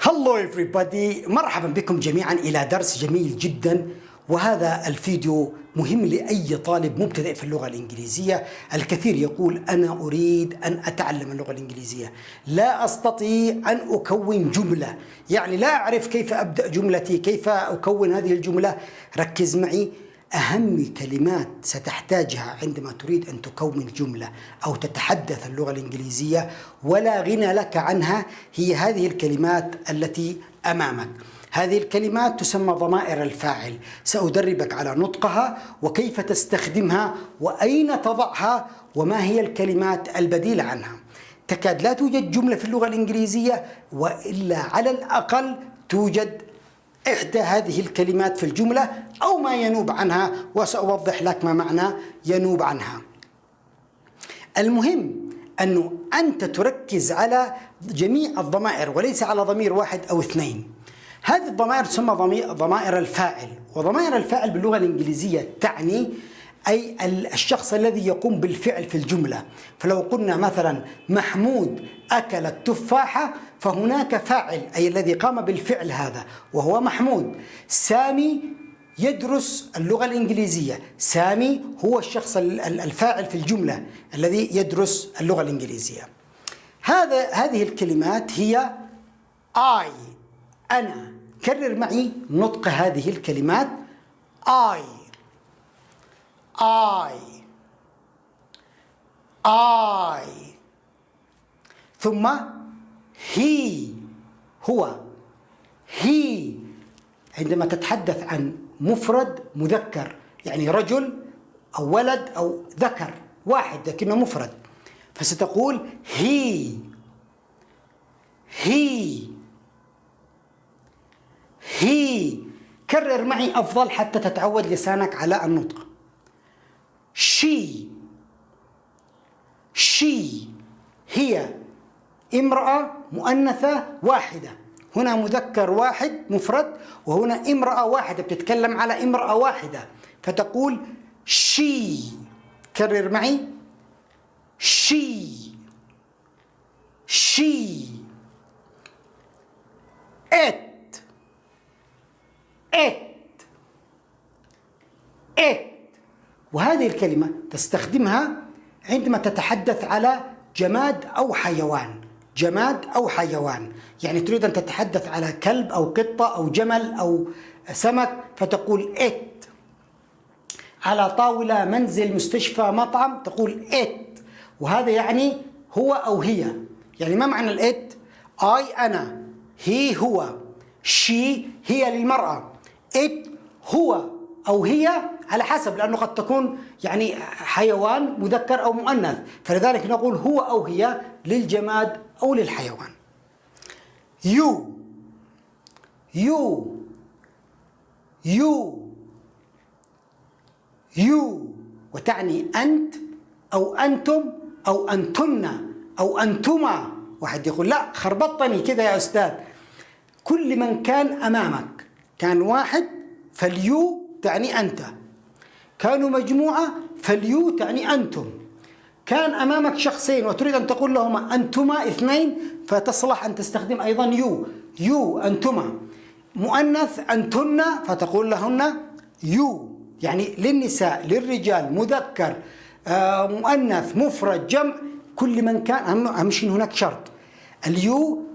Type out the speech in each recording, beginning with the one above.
هلو everybody، مرحبا بكم جميعا إلى درس جميل جدا. وهذا الفيديو مهم لأي طالب مبتدئ في اللغة الإنجليزية. الكثير يقول أنا أريد أن أتعلم اللغة الإنجليزية، لا أستطيع أن أكون جملة، يعني لا أعرف كيف أبدأ جملتي، كيف أكون هذه الجملة. ركز معي، أهم كلمات ستحتاجها عندما تريد أن تكون جملة أو تتحدث اللغة الإنجليزية ولا غنى لك عنها هي هذه الكلمات التي أمامك. هذه الكلمات تسمى ضمائر الفاعل، سأدربك على نطقها وكيف تستخدمها وأين تضعها وما هي الكلمات البديلة عنها. تكاد لا توجد جملة في اللغة الإنجليزية وإلا على الأقل توجد إحدى هذه الكلمات في الجملة أو ما ينوب عنها، وسأوضح لك ما معنى ينوب عنها. المهم أنه أنت تركز على جميع الضمائر وليس على ضمير واحد أو اثنين. هذه الضمائر تسمى ضمائر الفاعل، وضمائر الفاعل باللغة الإنجليزية تعني أي الشخص الذي يقوم بالفعل في الجملة. فلو قلنا مثلا محمود أكل التفاحة فهناك فاعل أي الذي قام بالفعل هذا وهو محمود. سامي يدرس اللغة الإنجليزية، سامي هو الشخص الفاعل في الجملة الذي يدرس اللغة الإنجليزية. هذه الكلمات هي I، أنا. كرر معي نطق هذه الكلمات I ثم he هو he. عندما تتحدث عن مفرد مذكر يعني رجل أو ولد أو ذكر واحد لكنه مفرد فستقول he. كرر معي أفضل حتى تتعود لسانك على النطق. she هي امرأة مؤنثة واحدة، هنا مذكر واحد مفرد وهنا امرأة واحدة بتتكلم على امرأة واحدة فتقول she. كرر معي she. it. وهذه الكلمة تستخدمها عندما تتحدث على جماد أو حيوان. يعني تريد أن تتحدث على كلب أو قطة أو جمل أو سمك فتقول it. على طاولة، منزل، مستشفى، مطعم تقول it. وهذا يعني هو أو هي. يعني ما معنى الإت؟ I أنا، he هو، she هي للمرأة، it هو أو هي على حسب، لأنه قد تكون يعني حيوان مذكر أو مؤنث، فلذلك نقول هو أو هي للجماد أو للحيوان. you وتعني أنت أو أنتم أو أنتن أو أنتما. واحد يقول لا خربطني كذا يا أستاذ. كل من كان أمامك كان واحد فاليو تعني أنت، كانوا مجموعة فاليو تعني أنتم، كان أمامك شخصين وتريد أن تقول لهما أنتما اثنين فتصلح أن تستخدم أيضا يو أنتما. مؤنث أنتن فتقول لهن يو، يعني للنساء للرجال مذكر مؤنث مفرد جمع كل من كان. أهم شيء هناك شرط، اليو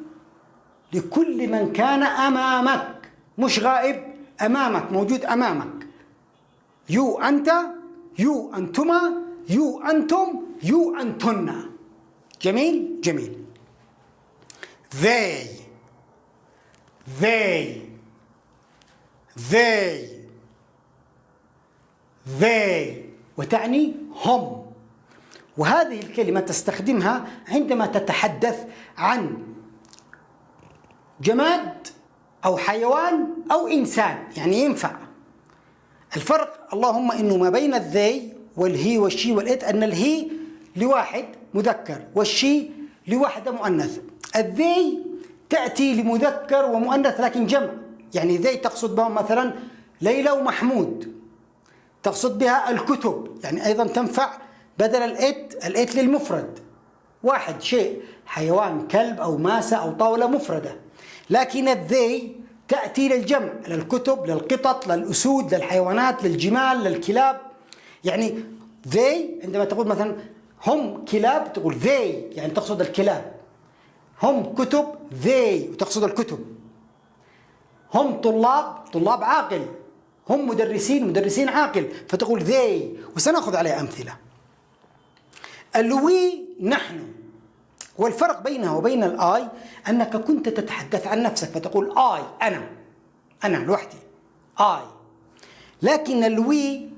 لكل من كان أمامك مش غائب، أمامك موجود أمامك. يو أنت، يو أنتما، يو أنتم، يو أنتن. جميل. they وتعني هم. وهذه الكلمة تستخدمها عندما تتحدث عن جماد أو حيوان أو إنسان، يعني ينفع. الفرق اللهم إنه ما بين الذي والهي والشي والإت أن الهي لواحد مذكر والشي لواحدة مؤنث. الذي تأتي لمذكر ومؤنث لكن جمع، يعني ذي تقصد بهم مثلا ليلى ومحمود، تقصد بها الكتب، يعني أيضا تنفع بدل الإت للمفرد واحد شيء، حيوان كلب أو ماسة أو طاولة مفردة. لكن الذي تأتي للجمع، للكتب، للقطط، للأسود، للحيوانات، للجمال، للكلاب. يعني they عندما تقول مثلا هم كلاب تقول they، يعني تقصد الكلاب. هم كتب they وتقصد الكتب. هم طلاب عاقل. هم مدرسين عاقل فتقول they، وسنأخذ عليها أمثلة. الوي نحن، والفرق بينها وبين الآي أنك كنت تتحدث عن نفسك فتقول I، أنا لوحدي I. لكن الوي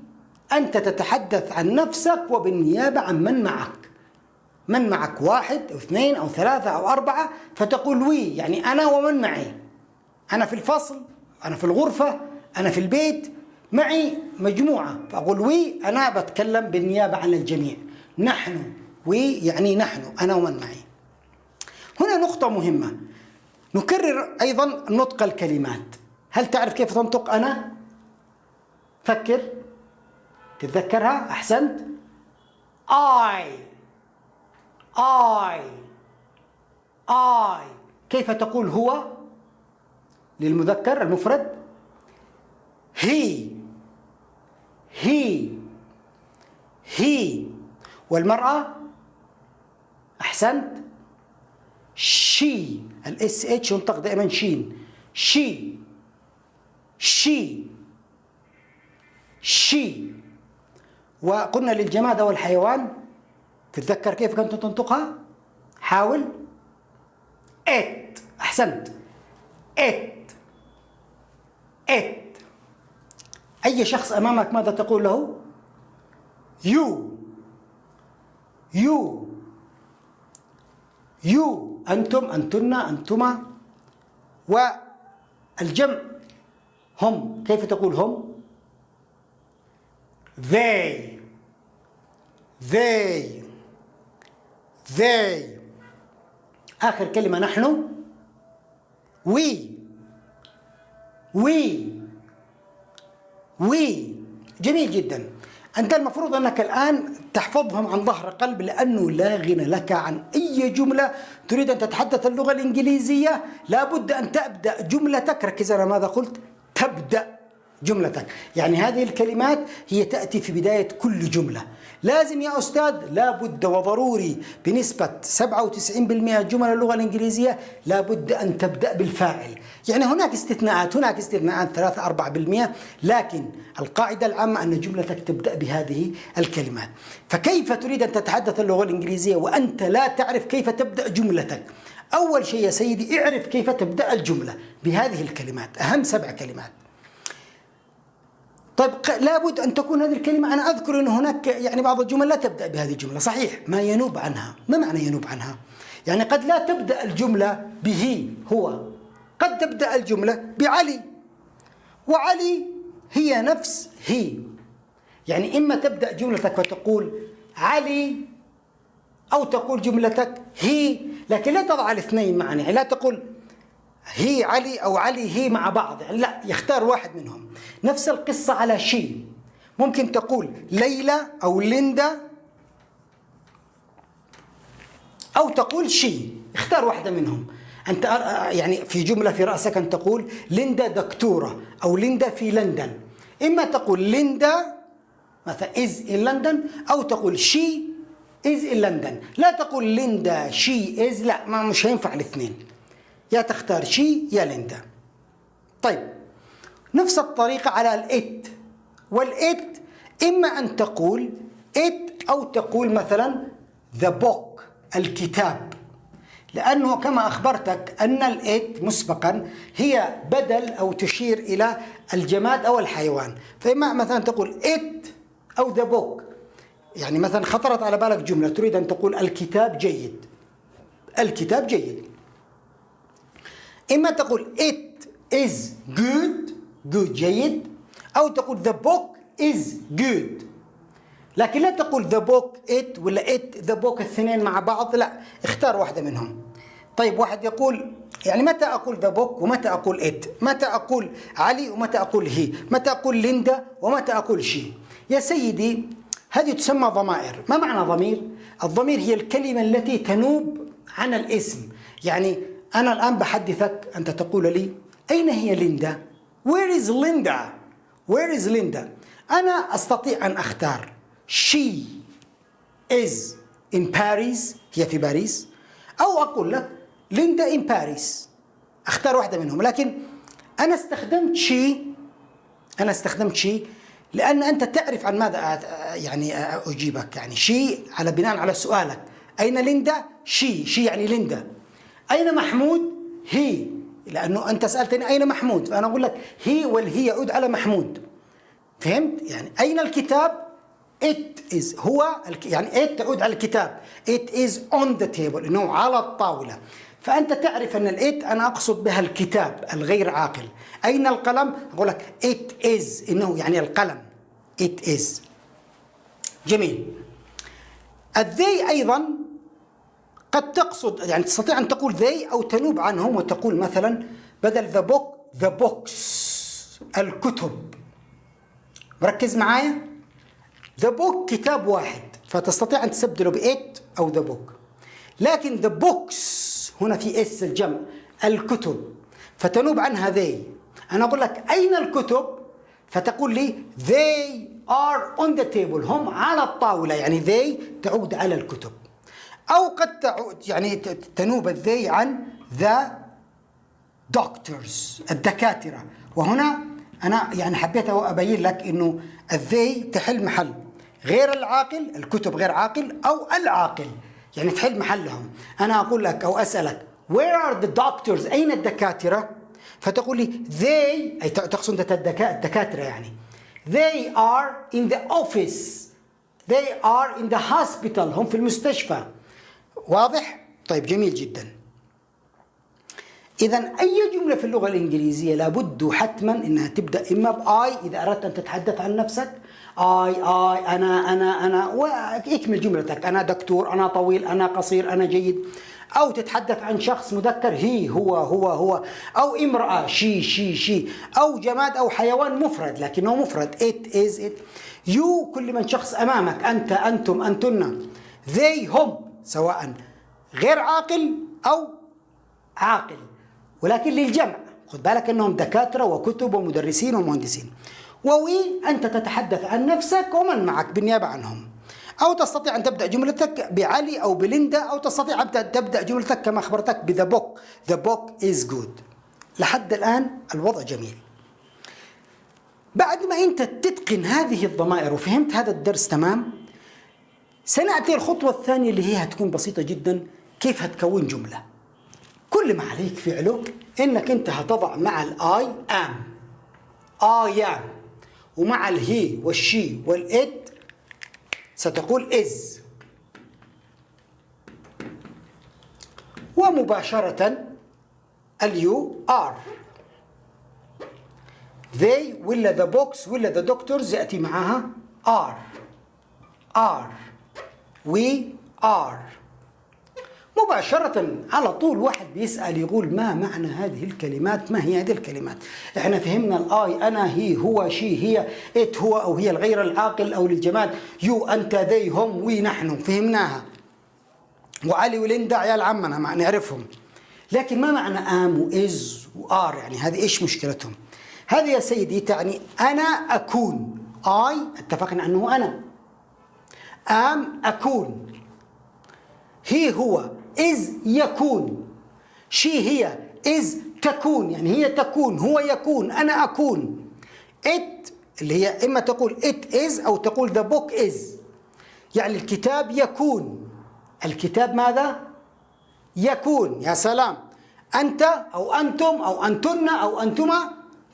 أنت تتحدث عن نفسك وبالنيابة عن من معك. من معك 1 أو 2 أو 3 أو 4 فتقول وي، يعني أنا ومن معي. أنا في الفصل، أنا في الغرفة، أنا في البيت، معي مجموعة فأقول وي، أنا بتكلم بالنيابة عن الجميع. نحن وي يعني نحن، أنا ومن معي. هنا نقطة مهمة، نكرر أيضا نطق الكلمات. هل تعرف كيف تنطق أنا؟ فكر، تتذكرها؟ أحسنت. I. كيف تقول هو للمذكر المفرد؟ he. والمرأة؟ أحسنت. she. الاس اتش ينطق دائما شين. she. وقلنا للجماد أو الحيوان تتذكر كيف كنت تنطقها؟ حاول. it. أحسنت. it. أي شخص أمامك ماذا تقول له؟ you. أنتم، أنتن، أنتما. والجمع هم، كيف تقول هم؟ they. آخر كلمة نحن we. جميل جدا. أنت المفروض أنك الآن تحفظهم عن ظهر قلب، لأنه لا غنى لك عن أي جملة تريد أن تتحدث اللغة الإنجليزية لابد أن تبدأ جملتك. ركز على ماذا قلت، تبدأ جملتك. يعني هذه الكلمات هي تأتي في بداية كل جملة. لازم يا أستاذ، لابد وضروري بنسبة 97% جمل اللغة الإنجليزية لابد أن تبدأ بالفاعل. يعني هناك استثناءات 3-4%، لكن القاعدة العامة أن جملتك تبدأ بهذه الكلمات. فكيف تريد أن تتحدث اللغة الإنجليزية وأنت لا تعرف كيف تبدأ جملتك؟ أول شيء يا سيدي اعرف كيف تبدأ الجملة بهذه الكلمات، أهم 7 كلمات. طيب لابد أن تكون هذه الكلمة، أنا أذكر أن هناك يعني بعض الجمل لا تبدأ بهذه الجملة، صحيح، ما ينوب عنها. ما معنى ينوب عنها؟ يعني قد لا تبدأ الجملة به هو، قد تبدأ الجملة بعلي، وعلي هي نفس هي. يعني إما تبدأ جملتك وتقول علي، أو تقول جملتك هي، لكن لا تضع الاثنين معا. يعني لا تقول هي علي أو علي هي مع بعض، يعني لا، يختار واحد منهم. نفس القصة على شي، ممكن تقول ليلى أو ليندا، أو تقول شي، اختار واحدة منهم. أنت يعني في جملة في رأسك أن تقول ليندا دكتورة أو ليندا في لندن. إما تقول ليندا مثلا is in London، أو تقول she is in London. لا تقول ليندا she is، لا، ما مش هينفع الاثنين، يا تختار شي يا ليندا. طيب نفس الطريقة على الإت، والإت إما أن تقول إت أو تقول مثلا the book، الكتاب، لأنه كما أخبرتك أن الإت مسبقا هي بدل أو تشير إلى الجماد أو الحيوان. فإما مثلا تقول إت أو the book. يعني مثلا خطرت على بالك جملة تريد أن تقول الكتاب جيد، الكتاب جيد، إما تقول it is good جيد، أو تقول the book is good. لكن لا تقول the book it ولا it the book الاثنين مع بعض، لا، اختار واحدة منهم. طيب واحد يقول يعني متى أقول the book ومتى أقول it، متى أقول علي ومتى أقول هي، متى أقول ليندا ومتى أقول شي. يا سيدي هذه تسمى ضمائر. ما معنى ضمير؟ الضمير هي الكلمة التي تنوب عن الاسم. يعني أنا الآن بحدثك، أنت تقول لي أين هي ليندا؟ Where is Linda? Where is Linda? أنا أستطيع أن أختار she is in Paris، هي في باريس، أو أقول لك ليندا in Paris، أختار واحدة منهم. لكن أنا استخدمت she لأن أنت تعرف عن ماذا يعني أجيبك، يعني she على بناء على سؤالك أين ليندا؟ she يعني ليندا. أين محمود؟ هي، لأنه أنت سألتني أين محمود، فأنا أقول لك هي، والهي يعود على محمود. فهمت؟ يعني أين الكتاب؟ it is، هو يعني it تعود على الكتاب، it is on the table، إنه على الطاولة. فأنت تعرف أن الإت أنا أقصد بها الكتاب الغير عاقل. أين القلم؟ أقول لك it is، إنه يعني القلم it is. جميل. they أيضا قد تقصد، يعني تستطيع أن تقول they أو تنوب عنهم وتقول مثلا بدل the books الكتب. مركز معايا؟ the book كتاب واحد، فتستطيع أن تستبدله بإت أو the book. لكن the books هنا في اس الجمع، الكتب، فتنوب عنها they. أنا أقول لك أين الكتب؟ فتقول لي they are on the table، هم على الطاولة، يعني they تعود على الكتب. أو قد تعود يعني تنوب الذي عن the doctors الدكاترة. وهنا أنا يعني حبيت أبين لك إنه الذي تحل محل غير العاقل، الكتب غير عاقل، أو العاقل، يعني تحل محلهم. أنا أقول لك أو أسألك where are the doctors؟ أين الدكاترة؟ فتقول لي they، أي تقصد الدكاترة، يعني they are in the office، they are in the hospital، هم في المستشفى. واضح؟ طيب جميل جدا. إذا أي جملة في اللغة الإنجليزية لابد حتما إنها تبدأ إما بآي إذا أردت أن تتحدث عن نفسك، آي أنا واكمل جملتك، أنا دكتور، أنا طويل، أنا قصير، أنا جيد. أو تتحدث عن شخص مذكر هي، هو، أو امرأة شي، أو جماد أو حيوان مفرد لكنه مفرد it is it. you كل من شخص أمامك، أنت، أنتم، أنتن. they هم سواء غير عاقل أو عاقل، ولكن للجمع. خد بالك أنهم دكاترة وكتب ومدرسين ومهندسين. ووي أنت تتحدث عن نفسك ومن معك بالنيابة عنهم. أو تستطيع أن تبدأ جملتك بعلي أو بليندا، أو تستطيع أن تبدأ جملتك كما أخبرتك بذا بوك، the book is good. لحد الآن الوضع جميل. بعد ما أنت تتقن هذه الضمائر وفهمت هذا الدرس تمام، سنأتي الخطوة الثانية اللي هي هتكون بسيطة جدا، كيف هتكون جملة. كل ما عليك فعله إنك أنت هتضع مع الآي I am، ومع الهي والشي والإت ستقول is، ومباشرة اليو are. they ولا the books ولا the doctors يأتي معها are we are. مباشرة على طول واحد بيسأل يقول ما معنى هذه الكلمات؟ ما هي هذه الكلمات؟ احنا فهمنا الآي أنا، هي هو، شي هي، إت هو أو هي الغير العاقل أو للجماد، يو أنت، ذي هم، وي نحن، فهمناها. وعلي وليندا عيال عمنا ما نعرفهم. لكن ما معنى آم وإز وآر؟ يعني هذه إيش مشكلتهم؟ هذه يا سيدي تعني أنا أكون، آي اتفقنا أنه أنا، آم أكون، هي هو، إز يكون، شي هي، إز تكون، يعني هي تكون، هو يكون، أنا أكون. it اللي هي إما تقول it is أو تقول the book is، يعني الكتاب يكون. الكتاب ماذا؟ يكون. يا سلام. أنت أو أنتم أو أنتن أو أنتما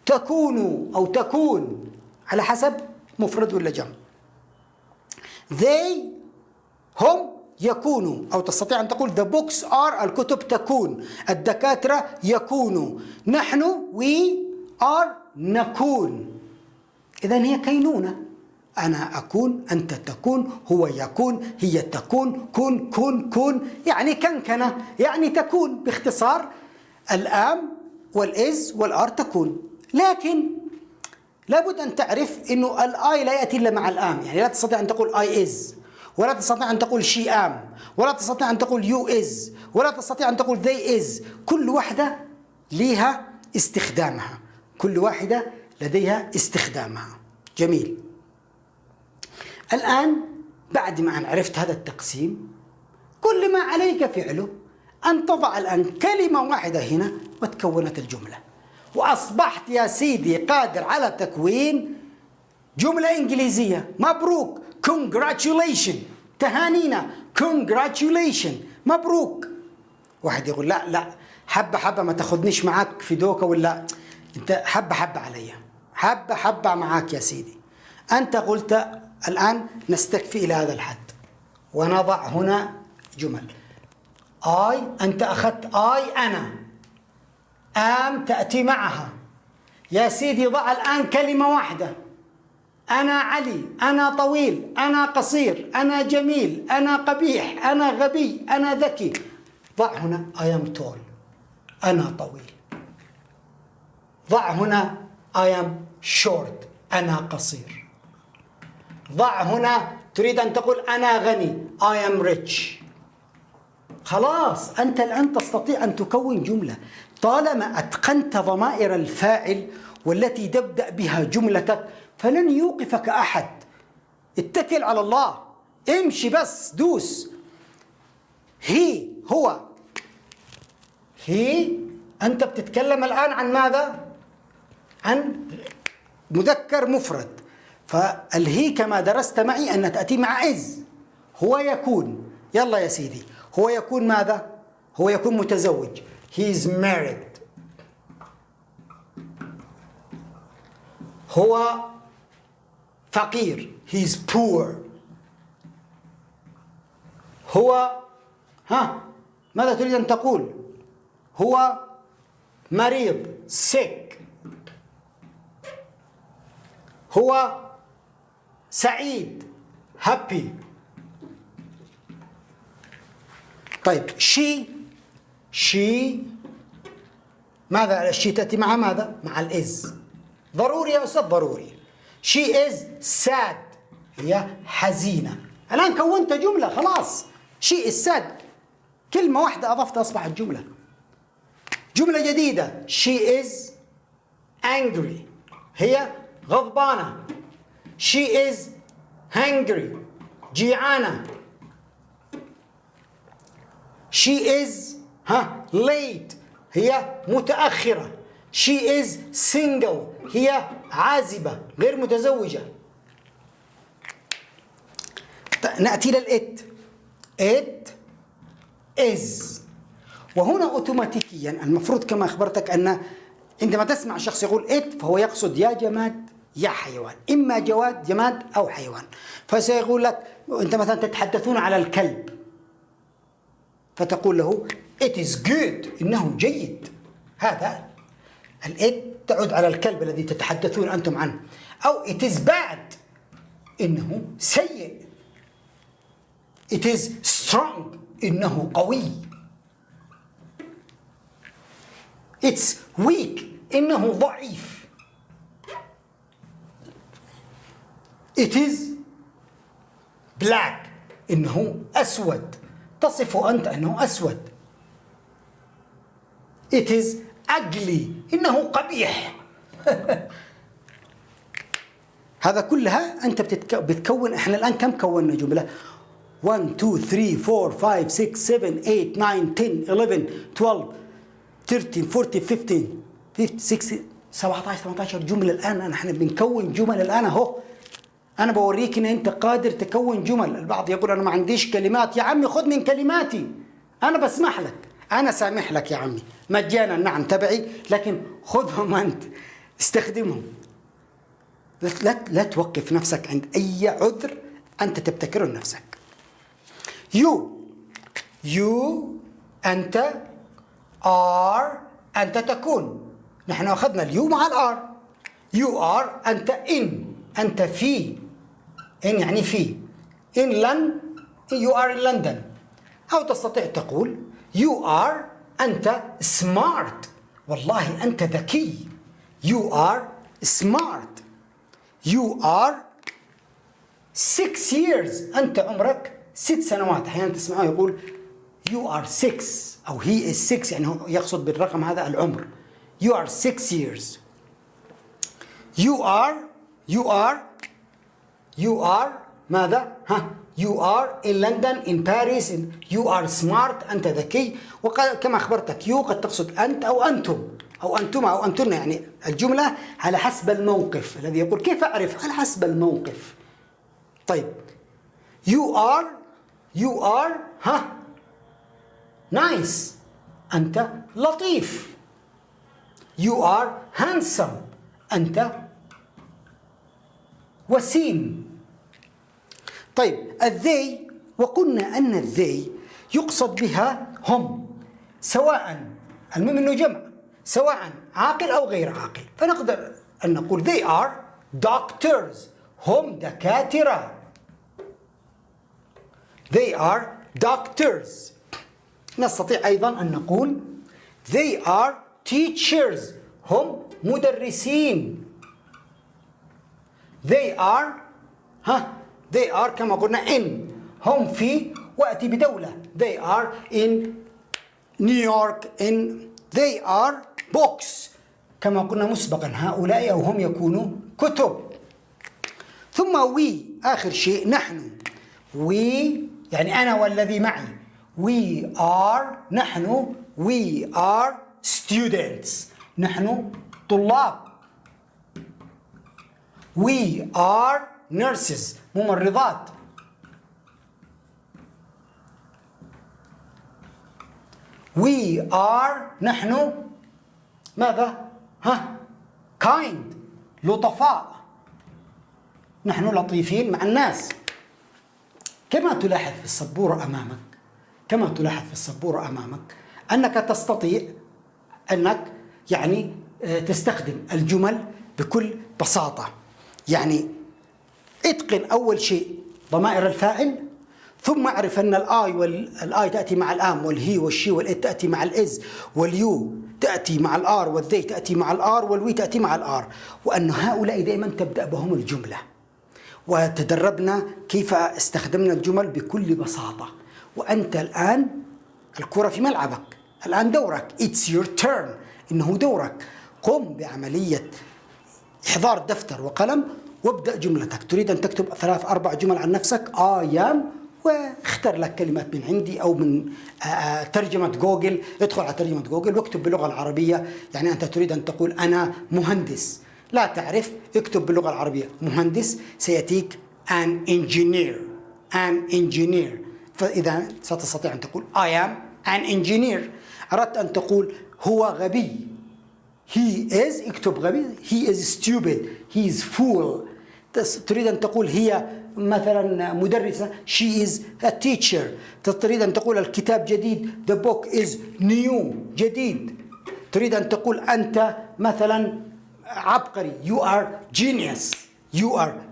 تكونوا أو تكون، على حسب مفرد ولا جمع. they هم يكونوا، أو تستطيع أن تقول the books are الكتب تكون، الدكاترة يكونوا، نحن we are نكون. إذن هي كينونة، أنا أكون، أنت تكون، هو يكون، هي تكون، كون، يعني كنكنة، يعني تكون. باختصار الآم والإز والآر تكون. لكن لابد أن تعرف أنه الآي لا يأتي إلا مع الآم، يعني لا تستطيع أن تقول I is ولا تستطيع أن تقول she am، ولا تستطيع أن تقول you is، ولا تستطيع أن تقول they is. كل واحدة لها استخدامها، كل واحدة لديها استخدامها. جميل. الآن بعد ما أن عرفت هذا التقسيم، كل ما عليك فعله أن تضع الآن كلمة واحدة هنا وتكونت الجملة، وأصبحت يا سيدي قادر على تكوين جملة إنجليزية. مبروك، congratulation، تهانينا، congratulation، مبروك. واحد يقول لا لا، حبة حبة، ما تاخذنيش معاك في دوكة، ولا أنت حبة حبة علي، حبة حبة معاك يا سيدي. أنت قلت الآن نستكفي إلى هذا الحد ونضع هنا جمل. أنت أخذت أنا، تأتي معها. يا سيدي ضع الآن كلمة واحدة: أنا علي، أنا طويل، أنا قصير، أنا جميل، أنا قبيح، أنا غبي، أنا ذكي. ضع هنا I am tall، أنا طويل. ضع هنا I am short، أنا قصير. ضع هنا تريد أن تقول أنا غني I am rich. خلاص أنت الآن تستطيع أن تكون جملة طالما أتقنت ضمائر الفاعل والتي تبدأ بها جملتك، فلن يوقفك أحد. اتكل على الله، امشي بس، دوس. هو أنت بتتكلم الآن عن ماذا؟ عن مذكر مفرد. فالهي كما درست معي أن تأتي مع إز. هو يكون، يلا يا سيدي، هو يكون ماذا؟ هو يكون متزوج. He is married. هو فقير. He is poor. هو ماذا تريد أن تقول؟ هو مريض sick. هو سعيد happy. طيب she ماذا؟ she تأتي مع ماذا؟ مع الإز. ضروري يا أستاذ؟ ضروري. she is sad، هي حزينة. الآن كونت جملة خلاص. she is sad، كلمة واحدة أضفتها أصبحت جملة. جملة جديدة: she is angry، هي غضبانة. she is hungry، جيعانة. she is late، هي متأخرة. she is single، هي عازبة غير متزوجة. نأتي للإت. it is، وهنا أوتوماتيكيا المفروض كما أخبرتك أن عندما تسمع شخص يقول it فهو يقصد يا جماد يا حيوان، إما جماد أو حيوان. فسيقول لك أنت مثلا تتحدثون على الكلب، فتقول له it is good، إنه جيد. هذا الإت تعود على الكلب الذي تتحدثون أنتم عنه. أو it is bad، إنه سيء. it is strong، إنه قوي. it's weak، إنه ضعيف. it is black، إنه أسود. تصف أنت أنه أسود. it is ugly، إنه قبيح. هذا كلها أنت بتكون. إحنا الآن كم كوننا جملة؟ 1 2 3 4 5 6 7 8 9 10 11 12 13 14 15 16 17 18 جملة. الآن نحن بنكون جمل الآن أهو. أنا بوريك إن أنت قادر تكون جمل. البعض يقول أنا ما عنديش كلمات. يا عمي خذ من كلماتي، أنا بسمح لك، أنا سامح لك يا عمي مجانا، نعم تبعي، لكن خذهم أنت استخدمهم. لا توقف نفسك عند أي عذر أنت تبتكره لنفسك. you أنت، are أنت تكون. نحن أخذنا اليو مع الآر. you are أنت in، أنت في. in يعني في. in London، you are in London. أو تستطيع تقول you are أنت smart، والله أنت ذكي. you are smart. you are 6 years، أنت عمرك 6 سنوات. أحيانا تسمعه يقول you are 6 أو he is 6، يعني هو يقصد بالرقم هذا العمر. you are 6 years. you are ماذا؟ you are in London in Paris you are smart، أنت ذكي. وكما أخبرتك you قد تقصد أنت أو أنتم أو أنتما أو أنتن، يعني الجملة على حسب الموقف. الذي يقول كيف أعرف؟ على حسب الموقف. طيب you are nice، أنت لطيف. you are handsome، أنت وسيم. طيب they، وقلنا أن they يقصد بها هم، سواء المهم أنه جمع، سواء عاقل أو غير عاقل. فنقدر أن نقول they are doctors، هم دكاترة. they are doctors. نستطيع أيضا أن نقول they are teachers، هم مدرسين. they are كما قلنا in، هم في، وأتي بدولة. they are in New York they are books، كما قلنا مسبقا هؤلاء أو هم يكونوا كتب. ثم we، آخر شيء نحن. we يعني أنا والذي معي. نحن we are students، نحن طلاب. we are nurses، ممرضات. we are نحن ماذا؟ kind، لطفاء، نحن لطيفين مع الناس. كما تلاحظ في السبورة أمامك أنك تستطيع أنك يعني تستخدم الجمل بكل بساطة. يعني اتقن أول شيء ضمائر الفاعل، ثم اعرف أن الآي تأتي مع الآم، والهي والشي والإت تأتي مع الإز، واليو تأتي مع الآر، والذي تأتي مع الآر، والوي تأتي مع الآر، وأن هؤلاء دائما تبدأ بهم الجملة. وتدربنا كيف استخدمنا الجمل بكل بساطة. وأنت الآن الكرة في ملعبك، الآن دورك. It's your turn، إنه دورك. قم بعملية إحضار دفتر وقلم وابدأ جملتك. تريد أن تكتب 3-4 جمل عن نفسك، I am، واختر لك كلمات من عندي أو من ترجمة جوجل. ادخل على ترجمة جوجل واكتب باللغة العربية. يعني أنت تريد أن تقول أنا مهندس، لا تعرف، اكتب باللغة العربية مهندس، سيأتيك an engineer. فإذا ستستطيع أن تقول I am an engineer. أردت أن تقول هو غبي، he is، اكتب غبي، he is stupid، he is fool. تريد أن تقول هي مثلا مدرسة، she is a teacher. تريد أن تقول الكتاب جديد، the book is new، جديد. تريد أن تقول أنت مثلا عبقري، you are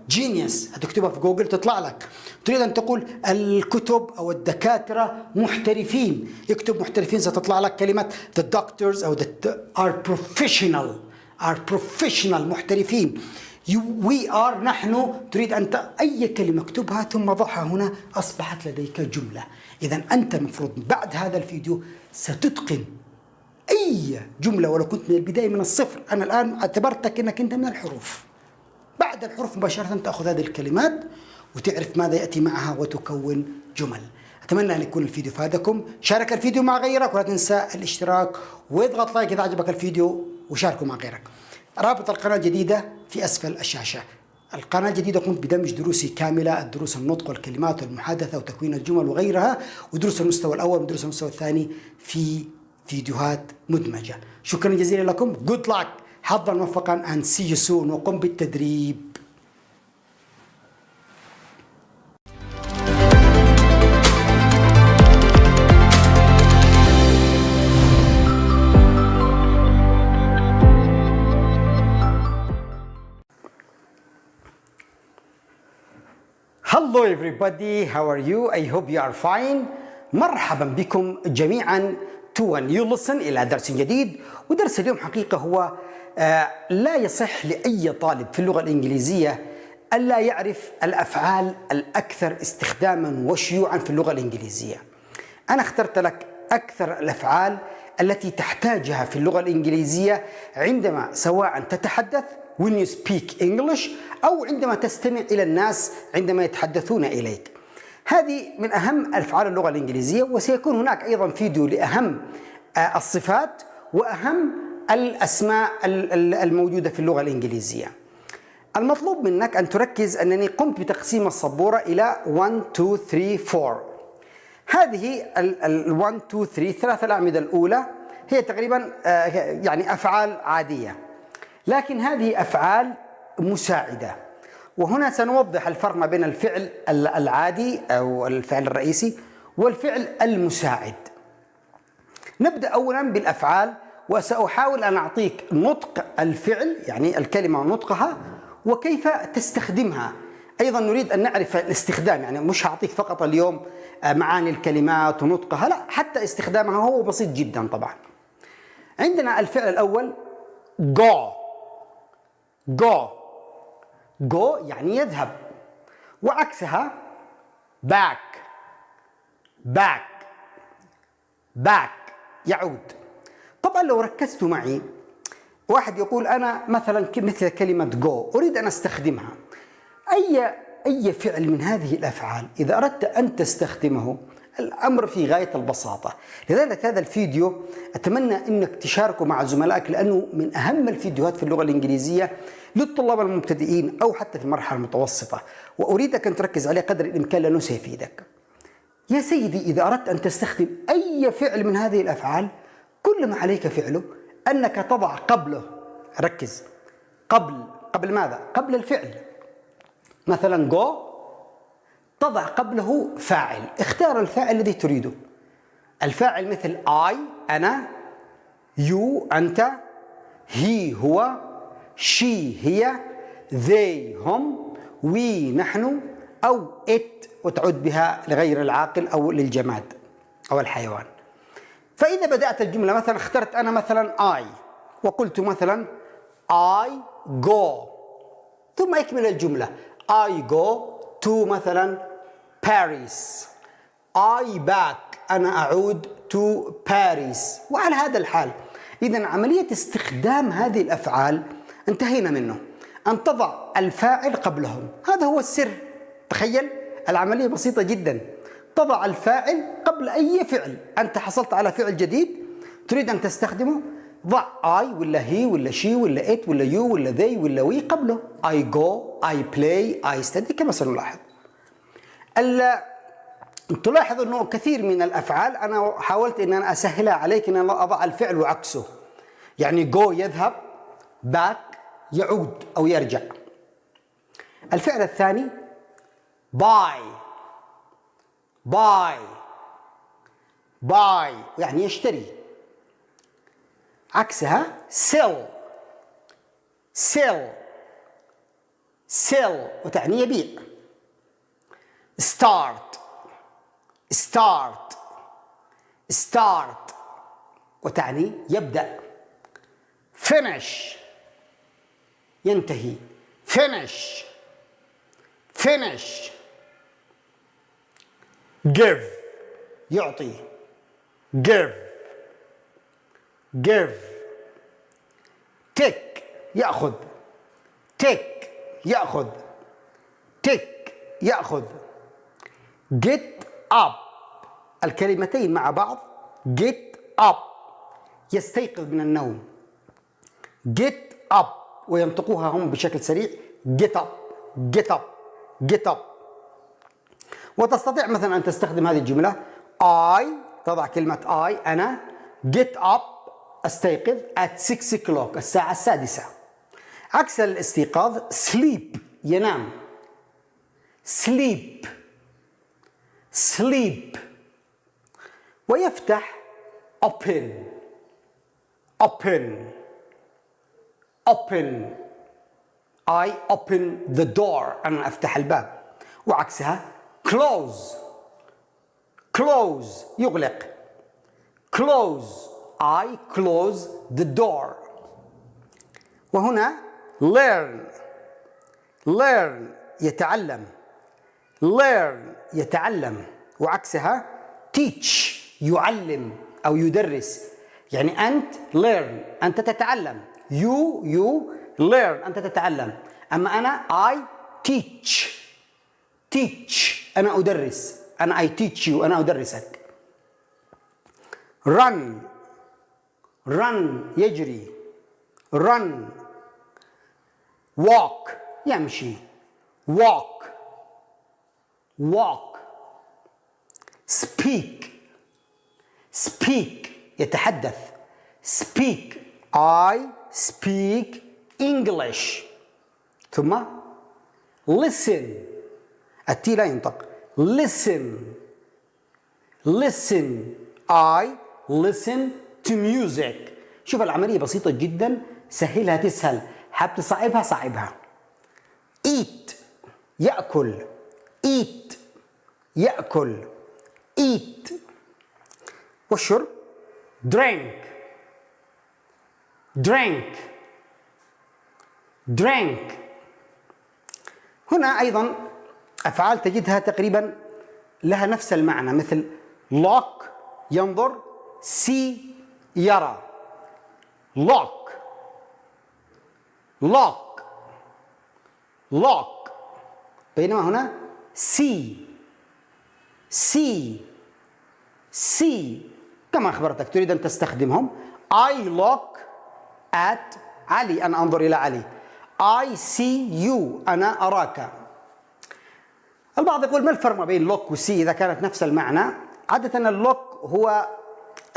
genius، هتكتبها في جوجل تطلع لك. تريد أن تقول الكتب أو الدكاترة محترفين، اكتب محترفين، ستطلع لك كلمة the doctors أو are professional، محترفين. we are نحن. تريد أنت أي كلمة اكتبها ثم ضعها هنا، أصبحت لديك جملة. إذا أنت المفروض بعد هذا الفيديو ستتقن أي جملة ولو كنت من البداية من الصفر. أنا الآن اعتبرتك أنك أنت من الحروف، بعد الحروف مباشرة تأخذ هذه الكلمات وتعرف ماذا يأتي معها وتكون جمل. أتمنى أن يكون الفيديو فادكم. شارك الفيديو مع غيرك، ولا تنسى الاشتراك واضغط لايك إذا عجبك الفيديو، وشاركه مع غيرك. رابط القناة الجديدة في أسفل الشاشة. القناة الجديدة قمت بدمج دروسي كاملة، الدروس النطق والكلمات والمحادثة وتكوين الجمل وغيرها، ودروس المستوى الأول ودروس المستوى الثاني في فيديوهات مدمجة. شكرا جزيلا لكم. Good luck، حظا موفقا and see you soon، وقم بالتدريب. Hello everybody, how are you? I hope you are fine. مرحبا بكم جميعا to a new lesson، إلى درس جديد. ودرس اليوم حقيقة هو لا يصح لأي طالب في اللغة الإنجليزية ألا يعرف الأفعال الأكثر استخداما وشيوعا في اللغة الإنجليزية. أنا اخترت لك أكثر الأفعال التي تحتاجها في اللغة الإنجليزية عندما سواء تتحدث when you speak English أو عندما تستمع إلى الناس عندما يتحدثون إليك. هذه من أهم أفعال اللغة الإنجليزية، وسيكون هناك أيضا فيديو لأهم الصفات وأهم الأسماء الموجودة في اللغة الإنجليزية. المطلوب منك أن تركز أنني قمت بتقسيم السبورة إلى 1 2 3 4. هذه ال 1 2 3 ثلاث الأعمدة الأولى هي تقريبا يعني أفعال عادية، لكن هذه أفعال مساعدة. وهنا سنوضح الفرق ما بين الفعل العادي أو الفعل الرئيسي والفعل المساعد. نبدأ أولا بالأفعال، وسأحاول أن أعطيك نطق الفعل يعني الكلمة ونطقها وكيف تستخدمها. أيضا نريد أن نعرف الاستخدام، يعني مش هعطيك فقط اليوم معاني الكلمات ونطقها، لا، حتى استخدامها هو بسيط جدا. طبعا عندنا الفعل الأول go. go go يعني يذهب، وعكسها back. back back يعود. طبعا لو ركزتوا معي، واحد يقول أنا مثلا مثل كلمة go أريد أن أستخدمها. أي فعل من هذه الأفعال إذا أردت أن تستخدمه الأمر في غاية البساطة. لذلك هذا الفيديو أتمنى أنك تشاركه مع زملائك، لأنه من أهم الفيديوهات في اللغة الإنجليزية للطلاب المبتدئين أو حتى في المرحلة المتوسطة، وأريدك أن تركز عليه قدر الإمكان لأنه سيفيدك. يا سيدي، إذا أردت أن تستخدم أي فعل من هذه الأفعال كل ما عليك فعله أنك تضع قبله، ركز، قبل ماذا؟ قبل الفعل. مثلا go تضع قبله فاعل، اختار الفاعل الذي تريده. الفاعل مثل I أنا، you أنت، he هو، she هي، they هم، we نحن، أو it وتعود بها لغير العاقل أو للجماد أو الحيوان. فإذا بدأت الجملة مثلا اخترت أنا مثلا I وقلت مثلا I go، ثم اكمل الجملة I go to مثلا Paris. I back أنا أعود to Paris، وعلى هذا الحال. إذن عملية استخدام هذه الأفعال انتهينا منه، أن تضع الفاعل قبلهم. هذا هو السر. تخيل العملية بسيطة جدا، تضع الفاعل قبل أي فعل. أنت حصلت على فعل جديد تريد أن تستخدمه، ضع I ولا he ولا she ولا it ولا you ولا they ولا we قبله. I go I play I study كما سنلاحظ. تلاحظ أنه كثير من الأفعال أنا حاولت أن أنا أسهلها عليك، أن أنا أضع الفعل وعكسه. يعني go يذهب، back يعود أو يرجع. الفعل الثاني buy. buy يعني يشتري. عكسها sell. وتعني يبيع. start وتعني يبدأ. finish ينتهي. finish give يعطي. give take يأخذ. get up. الكلمتين مع بعض get up يستيقظ من النوم. get up وينطقوها هم بشكل سريع get up. وتستطيع مثلا أن تستخدم هذه الجملة I تضع كلمة I أنا get up أستيقظ at 6 o'clock الساعة 6. عكس الاستيقاظ sleep ينام. sleep ويفتح open I open the door أنا أفتح الباب. وعكسها close يغلق. I close the door. وهنا learn يتعلم، learn يتعلم، وعكسها teach يعلم أو يدرس. يعني أنت learn أنت تتعلم، you learn أنت تتعلم، أما أنا I teach أنا أدرس، أنا I teach you أنا أدرسك. run يجري، run. walk يمشي، walk. speak يتحدث، speak I speak English. ثم listen التي لا ينطق، listen I listen to music. شوف العملية بسيطة جدا، سهلها تسهل، حاب تصعبها صعبها. eat يأكل، eat. والشرب drink. هنا أيضا أفعال تجدها تقريبا لها نفس المعنى، مثل lock ينظر، see يرى، lock. بينما هنا see كما أخبرتك تريد أن تستخدمهم. I look at علي أنا أنظر إلى علي، I see you أنا أراك. البعض يقول ما الفرق ما بين look و see إذا كانت نفس المعنى؟ عادة اللوك هو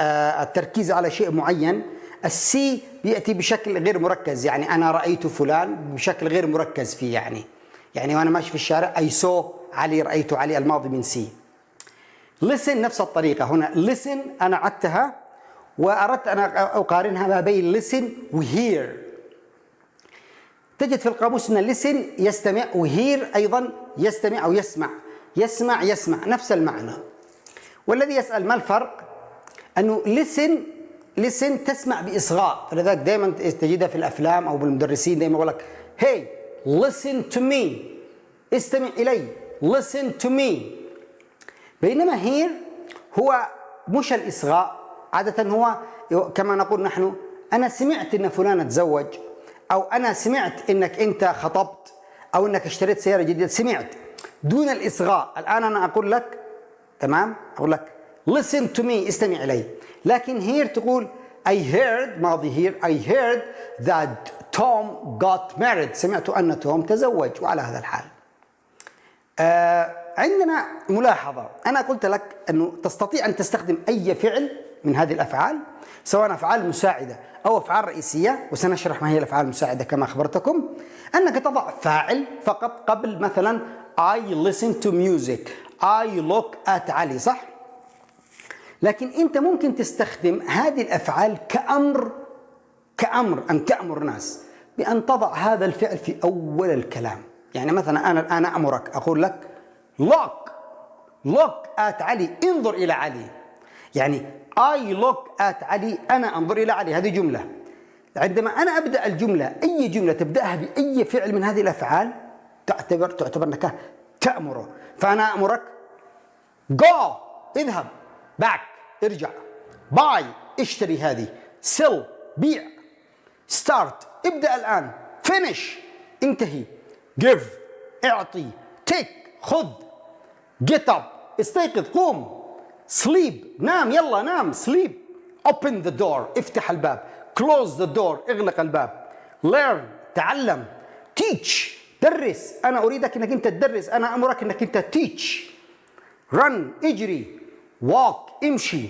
التركيز على شيء معين، السي بيأتي بشكل غير مركز، يعني أنا رأيت فلان بشكل غير مركز فيه، يعني وأنا ماشي في الشارع I saw علي، رأيت علي، الماضي من سي. listen نفس الطريقة، هنا listen أنا عدتها وأردت أن أقارنها ما بين listen و hear. تجد في القاموس أن listen يستمع، و hear أيضا يستمع أو يسمع نفس المعنى. والذي يسأل ما الفرق؟ أنه listen تسمع بإصغاء، فلذلك دائما تجدها في الأفلام أو بالمدرسين دائما يقول لك hey listen to me، استمع إلي، listen to me. بينما hear هو مش الإصغاء، عادة هو كما نقول نحن أنا سمعت أن فلان تزوج، أو أنا سمعت أنك أنت خطبت، أو أنك اشتريت سيارة جديدة، سمعت دون الإصغاء. الآن أنا أقول لك تمام، أقول لك listen to me استمع إلي، لكن here تقول I heard ماضي here I heard that Tom got married، سمعت أن توم تزوج. وعلى هذا الحال عندنا ملاحظة، أنا قلت لك أنه تستطيع أن تستخدم أي فعل من هذه الأفعال، سواء أفعال مساعدة أو أفعال رئيسية، وسنشرح ما هي الأفعال المساعدة كما أخبرتكم. أنك تضع فاعل فقط قبل مثلا I listen to music، I look at علي، صح؟ لكن أنت ممكن تستخدم هذه الأفعال كأمر أن تأمر ناس بأن تضع هذا الفعل في أول الكلام. يعني مثلا أنا أمرك، أقول لك look at علي، انظر إلى علي. يعني I look at علي، أنا أنظر إلى علي، هذه جملة. عندما أنا أبدأ الجملة، أي جملة تبدأها بأي فعل من هذه الأفعال تعتبر أنك تأمره. فأنا أمرك go اذهب، back ارجع، buy اشتري هذه، sell بيع، start ابدأ الآن، finish انتهي، give اعطي، take خذ، get up استيقظ قوم، sleep نام يلا نام، sleep، open the door افتح الباب، close the door اغلق الباب، learn تعلم، teach درس، أنا أريدك أنك أنت تدرس، أنا أمرك أنك أنت teach، run اجري، walk امشي،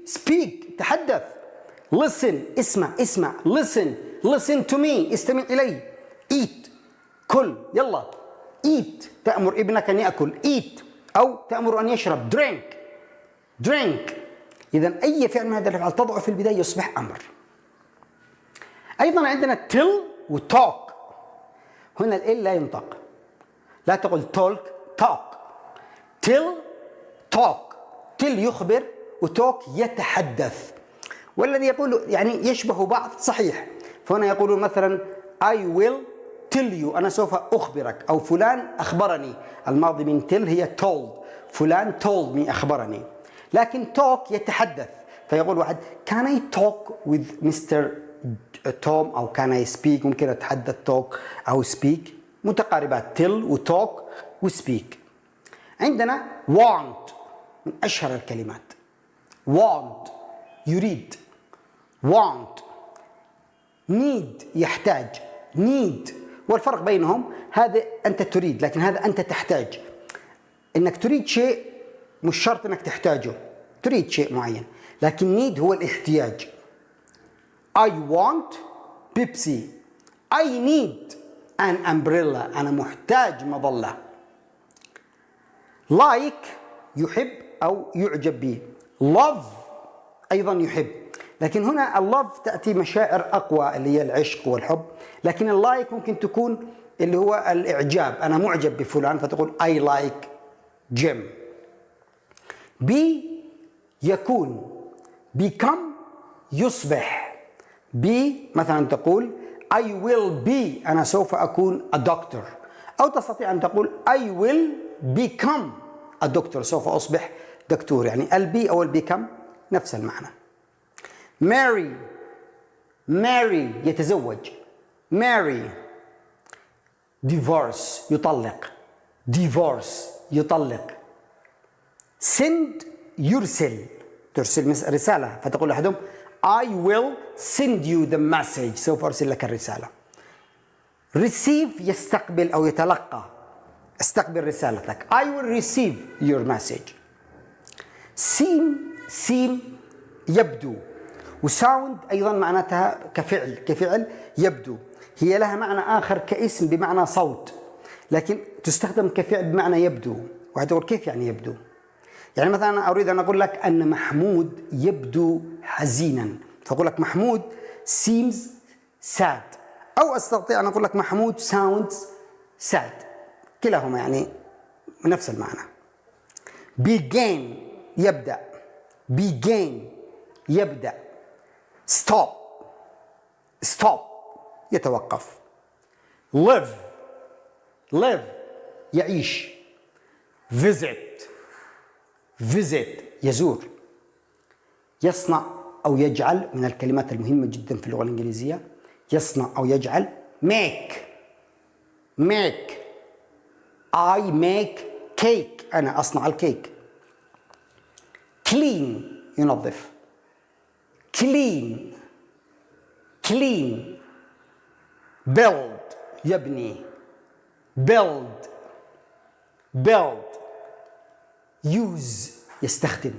speak تحدث، listen اسمع، listen to me استمع إلي، eat كل يلا، eat تأمر ابنك أن يأكل، eat أو تأمر أن يشرب، drink. إذن أي فعل من هذه الأفعال تضعه في البداية يصبح أمر. أيضا عندنا tell و talk. هنا ال لا ينطق، لا تقول talk، talk يخبر، وتوك يتحدث. والذي يقول يعني يشبه بعض صحيح، فهنا يقولون مثلا I will tell you أنا سوف أخبرك، أو فلان أخبرني. الماضي من tell هي told، فلان told me أخبرني. لكن talk يتحدث، فيقول واحد can I talk with Mr. توم أو can I speak، ممكن أتحدث talk أو speak، متقاربات tell و talk و speak. عندنا want من أشهر الكلمات، want يريد، want need يحتاج، need. والفرق بينهم هذا أنت تريد، لكن هذا أنت تحتاج. إنك تريد شيء مش شرط إنك تحتاجه، تريد شيء معين، لكن need هو الاحتياج. I want Pepsi. I need an umbrella. أنا محتاج مظلة. like يحب أو يعجب به. love أيضا يحب، لكن هنا اللوف تأتي مشاعر أقوى اللي هي العشق والحب، لكن اللايك ممكن تكون اللي هو الإعجاب، أنا معجب بفلان فتقول I like Jim. be يكون، become يصبح. be مثلا تقول I will be أنا سوف أكون a doctor، أو تستطيع أن تقول I will become a doctor سوف أصبح دكتور، يعني البي أو البيكم نفس المعنى. marry marry يتزوج، marry. divorce يطلق، divorce يطلق. send يرسل، ترسل رسالة، فتقول لأحدهم I will send you the message سوف أرسل لك الرسالة. receive يستقبل أو يتلقى، استقبل رسالتك I will receive your message. seem يبدو، وساوند أيضا معناتها كفعل يبدو، هي لها معنى آخر كاسم بمعنى صوت، لكن تستخدم كفعل بمعنى يبدو. وهتقول كيف يعني يبدو؟ يعني مثلا أنا أريد أن أقول لك أن محمود يبدو حزينا، فأقول لك محمود seems sad، أو أستطيع أن أقول لك محمود sounds sad، كلاهما يعني نفس المعنى. begin يبدأ، begin يبدأ. stop يتوقف. live يعيش. visit يزور. يصنع أو يجعل من الكلمات المهمة جدا في اللغة الإنجليزية، يصنع أو يجعل. make I make cake أنا أصنع الكيك. clean ينظف. clean build يبني. build use يستخدم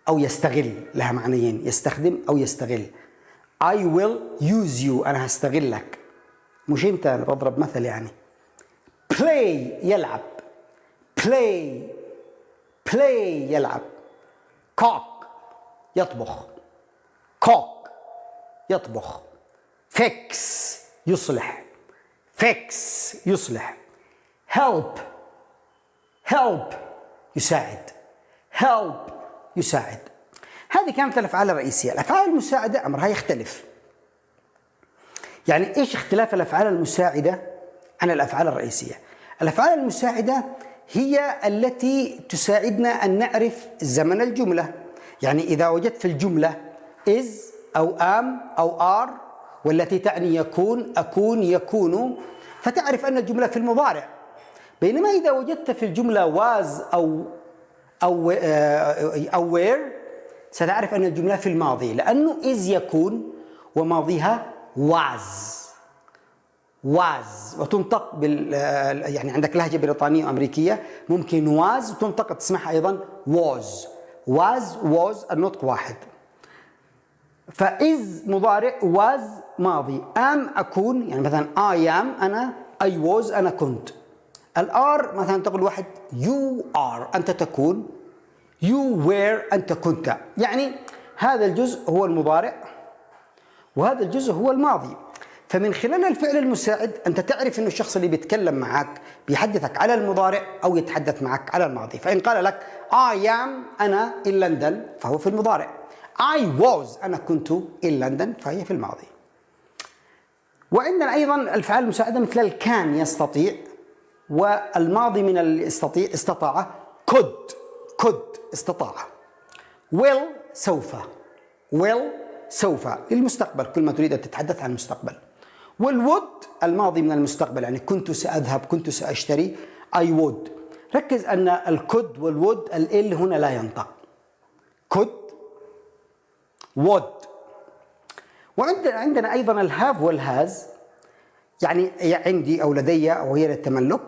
أو يستغل، لها معنيين، يستخدم أو يستغل. I will use you أنا هستغلك، مش أنت، أنا بضرب مثل يعني. play يلعب، play يلعب. cook يطبخ. fix يصلح. help يساعد. هذه كانت الأفعال الرئيسية. الأفعال المساعدة أمرها يختلف. يعني إيش اختلاف الأفعال المساعدة عن الأفعال الرئيسية؟ الأفعال المساعدة هي التي تساعدنا أن نعرف زمن الجملة. يعني إذا وجدت في الجملة is أو am أو are، والتي تعني يكون، أكون، يكون، فتعرف أن الجملة في المضارع. بينما إذا وجدت في الجملة was أو were، ستعرف أن الجملة في الماضي، لأنه is يكون وماضيها was وتنطق يعني عندك لهجة بريطانية وأمريكية، ممكن was وتنطق تسمعها أيضا was النطق واحد. فإز مضارع، was ماضي، am أكون، يعني مثلا I am أنا، I was أنا كنت. الآر مثلا تقول واحد you are أنت تكون، you were أنت كنت. يعني هذا الجزء هو المضارع وهذا الجزء هو الماضي. فمن خلال الفعل المساعد أنت تعرف أن الشخص اللي بيتكلم معك بيحدثك على المضارع أو يتحدث معك على الماضي. فإن قال لك I am أنا in London فهو في المضارع. I was أنا كنت in London فهي في الماضي. وعندنا أيضا الأفعال المساعدة مثل الكان يستطيع، والماضي من الاستطيع استطاع could استطاع. will سوف، will سوف للمستقبل كل ما تريد أن تتحدث عن المستقبل. والwould الماضي من المستقبل، يعني كنت سأذهب، كنت سأشتري I would. ركز أن الكود والwould ال هنا لا ينطق، could would. وعندنا أيضا الهاف والهاز، يعني عندي أو لدي أو هي للتملك.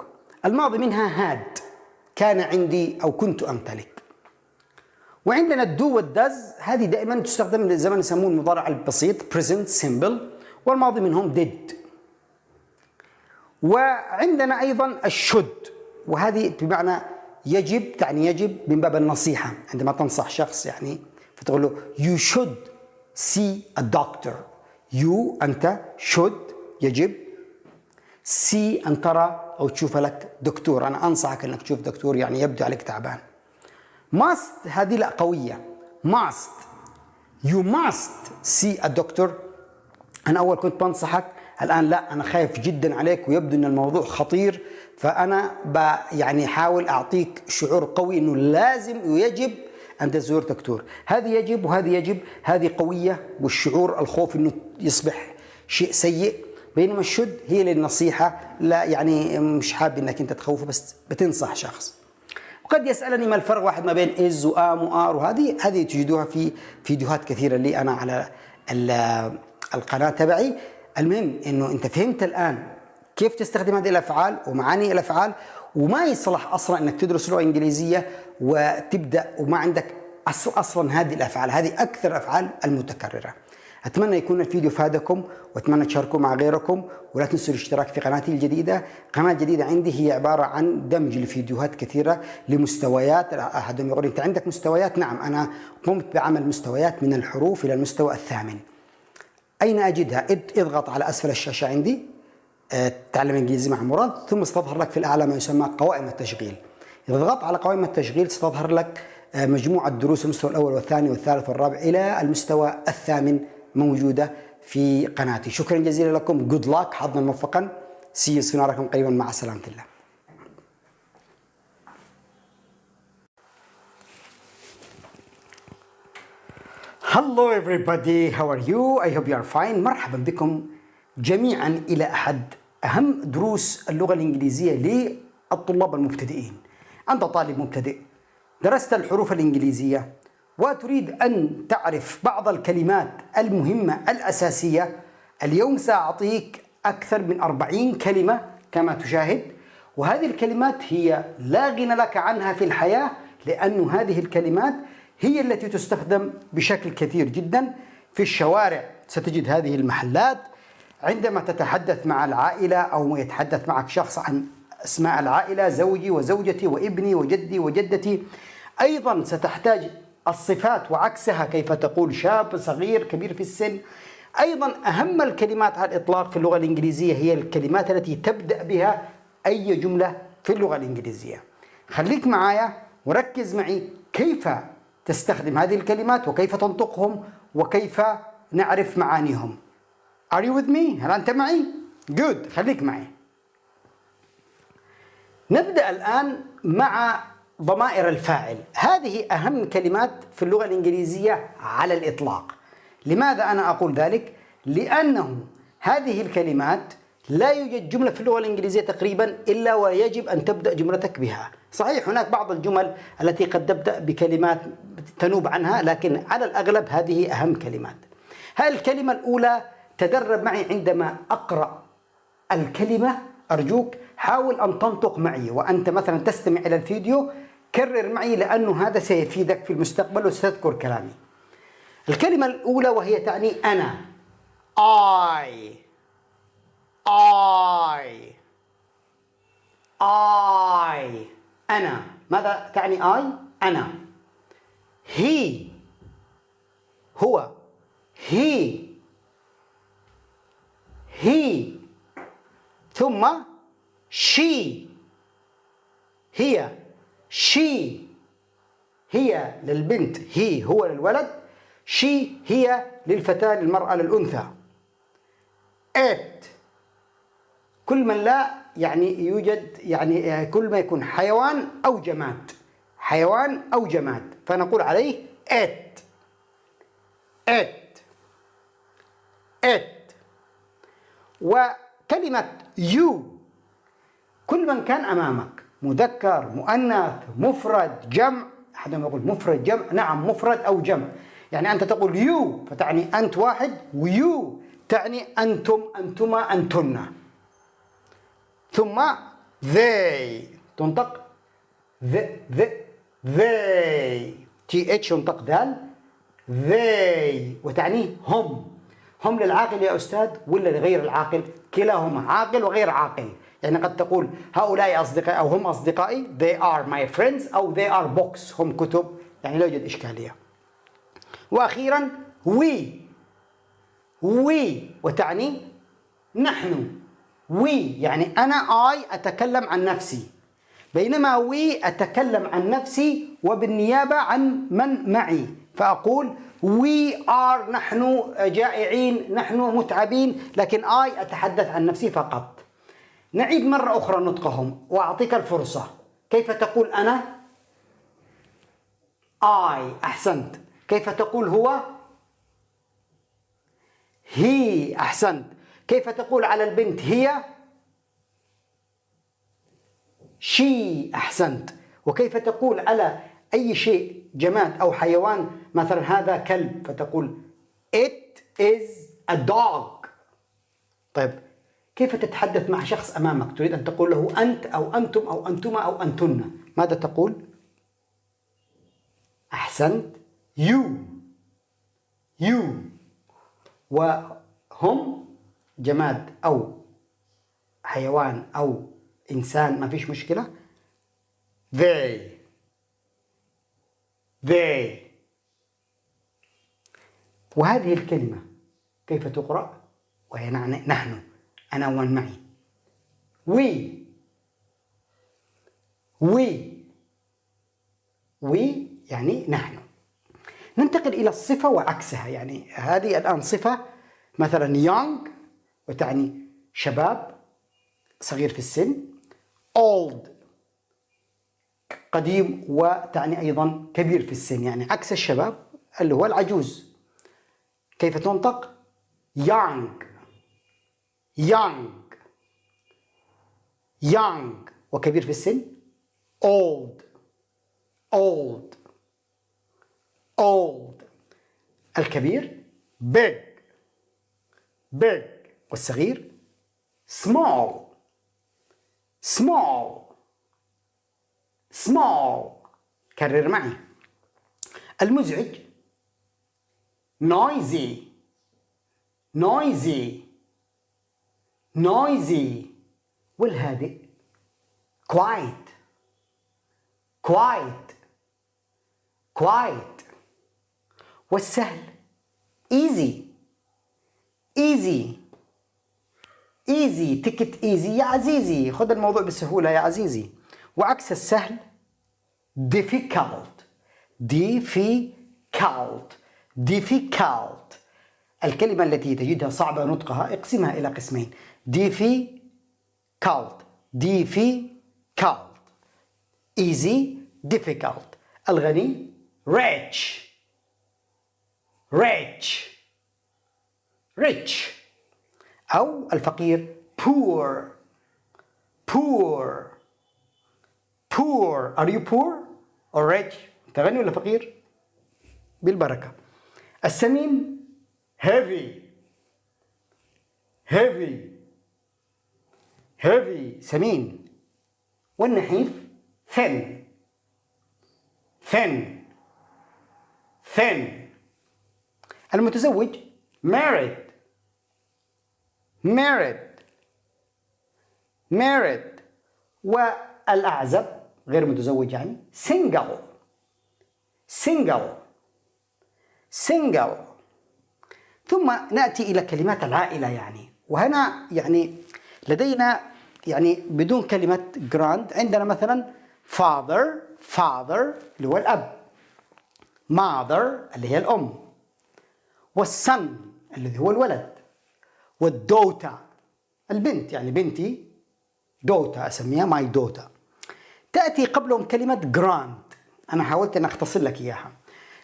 الماضي منها had، كان عندي أو كنت أمتلك. وعندنا الدو والدز، هذه دائما تستخدم للزمن يسمونه المضارع البسيط present simple، والماضي منهم did. وعندنا أيضا الشود، وهذه بمعنى يجب، تعني يجب من باب النصيحة، عندما تنصح شخص يعني فتقول له you should see a doctor. you أنت، should يجب، see أن ترى أو تشوف لك دكتور، أنا أنصحك أنك تشوف دكتور يعني يبدو عليك تعبان. must هذه لا قوية، must you must see a doctor. أنا أول كنت بنصحك، الآن لا، أنا خايف جدا عليك ويبدو أن الموضوع خطير، فأنا يعني حاول أعطيك شعور قوي أنه لازم ويجب أن تزور دكتور. هذه يجب وهذه يجب، هذه قوية، والشعور الخوف أنه يصبح شيء سيء. بينما الشد هي للنصيحة، لا يعني مش حاب أنك أنت تخوفه بس بتنصح شخص. وقد يسألني ما الفرق واحد ما بين إز وآم وآر، وهذه تجدوها في فيديوهات كثيرة لي أنا على القناة تبعي. المهم أنه أنت فهمت الآن كيف تستخدم هذه الأفعال ومعاني الأفعال، وما يصلح أصلا أنك تدرس لغة إنجليزية وتبدأ وما عندك أصلا هذه الأفعال. هذه أكثر الأفعال المتكررة. أتمنى يكون الفيديو فادكم، وأتمنى تشاركوه مع غيركم، ولا تنسوا الاشتراك في قناتي الجديدة. قناة جديدة عندي هي عبارة عن دمج لفيديوهات كثيرة لمستويات. أحدهم يقول أنت عندك مستويات، نعم أنا قمت بعمل مستويات من الحروف إلى المستوى الثامن. أين أجدها؟ اضغط على أسفل الشاشة عندي تعلم إنجليزي مع مراد، ثم ستظهر لك في الأعلى ما يسمى قوائم التشغيل. إذا ضغطت على قوائم التشغيل ستظهر لك مجموعة دروس المستوى الأول والثاني والثالث والرابع إلى المستوى الثامن موجودة في قناتي. شكرا جزيلا لكم، good luck، حظا موفقا، see you soon، أراكم قريبا، مع سلامة الله. Hello everybody, how are you? I hope you are fine. مرحبا بكم جميعا إلى أحد أهم دروس اللغة الإنجليزية للطلاب المبتدئين. أنت طالب مبتدئ درست الحروف الإنجليزية وتريد أن تعرف بعض الكلمات المهمة الأساسية. اليوم سأعطيك أكثر من 40 كلمة كما تشاهد، وهذه الكلمات هي لا غنى لك عنها في الحياة، لأن هذه الكلمات هي التي تستخدم بشكل كثير جدا في الشوارع. ستجد هذه المحلات عندما تتحدث مع العائلة أو يتحدث معك شخص عن أسماء العائلة، زوجي وزوجتي وابني وجدي وجدتي. أيضا ستحتاج الصفات وعكسها، كيف تقول شاب، صغير، كبير في السن. أيضا أهم الكلمات على الإطلاق في اللغة الإنجليزية هي الكلمات التي تبدأ بها أي جملة في اللغة الإنجليزية. خليك معايا وركز معي كيف تستخدم هذه الكلمات وكيف تنطقهم وكيف نعرف معانيهم. Are you with me؟ هل أنت معي؟ Good، خليك معي. نبدأ الآن مع ضمائر الفاعل. هذه أهم كلمات في اللغة الإنجليزية على الإطلاق. لماذا أنا أقول ذلك؟ لأنه هذه الكلمات لا يوجد جملة في اللغة الإنجليزية تقريبا إلا ويجب أن تبدأ جملتك بها. صحيح هناك بعض الجمل التي قد تبدأ بكلمات تنوب عنها، لكن على الأغلب هذه أهم كلمات. هذه الكلمة الأولى، تدرب معي عندما أقرأ الكلمة، أرجوك حاول أن تنطق معي وأنت مثلا تستمع إلى الفيديو، كرر معي لأنه هذا سيفيدك في المستقبل وستذكر كلامي. الكلمة الأولى وهي تعني أنا. I أنا. ماذا تعني I؟ أنا. he هو. he ثم she هي. she هي للبنت، he هو للولد، she هي للفتاة للمرأة للأنثى. it كل من لا يعني يوجد يعني كل ما يكون حيوان أو جماد، حيوان أو جماد، فنقول عليه it it it. وكلمة you كل من كان أمامك مذكر مؤنث مفرد جمع، أحدهم يقول مفرد جمع، نعم مفرد أو جمع، يعني أنت تقول you فتعني أنت واحد، ويو تعني أنتم أنتما أنتن، ثم they تنطق they th ينطق دال they وتعني هم للعاقل يا أستاذ ولا لغير العاقل؟ كلاهما عاقل وغير عاقل، يعني قد تقول هؤلاء أصدقائي أو هم أصدقائي they are my friends أو they are books هم كتب، يعني لا يوجد إشكالية. وأخيرا we وتعني نحن، we يعني أنا I أتكلم عن نفسي، بينما we أتكلم عن نفسي وبالنيابة عن من معي، فأقول we are نحن جائعين نحن متعبين، لكن I أتحدث عن نفسي فقط. نعيد مرة أخرى نطقهم وأعطيك الفرصة. كيف تقول أنا؟ I أحسنت. كيف تقول هو؟ he أحسنت. كيف تقول على البنت هي؟ she أحسنت. وكيف تقول على أي شيء جماد أو حيوان، مثلا هذا كلب فتقول it is a dog. طيب كيف تتحدث مع شخص أمامك تريد أن تقول له أنت أو أنتم أو أنتما أو أنتن، ماذا تقول؟ أحسنت you. وهم جماد أو حيوان أو إنسان ما فيش مشكلة they. وهذه الكلمة كيف تقرأ؟ وهي نحن، أنا ومن معي. we يعني نحن. ننتقل إلى الصفة وعكسها، يعني هذه الآن صفة مثلا young وتعني شباب صغير في السن، old قديم وتعني أيضا كبير في السن، يعني عكس الشباب اللي هو العجوز. كيف تنطق؟ young وكبير في السن old. الكبير big والصغير small. كرر معي. المزعج noisy. والهادئ quiet. والسهل easy. take it easy يا عزيزي، خذ الموضوع بسهولة يا عزيزي. وعكس السهل difficult. الكلمة التي تجدها صعبة نطقها اقسمها إلى قسمين، difficult easy difficult. الغني rich أو الفقير poor. Are you poor or rich؟ أنت غني ولا فقير؟ بالبركة. السمين heavy سمين. والنحيف thin. المتزوج married. والأعزب غير متزوج يعني single. ثم نأتي إلى كلمات العائلة، يعني وهنا يعني لدينا يعني بدون كلمة grand عندنا مثلا father اللي هو الأب، mother اللي هي الأم، والson الذي هو الولد، والdaughter البنت، يعني بنتي دوتا أسميها ماي دوتا. تأتي قبلهم كلمة جراند، أنا حاولت أن أختصر لك إياها.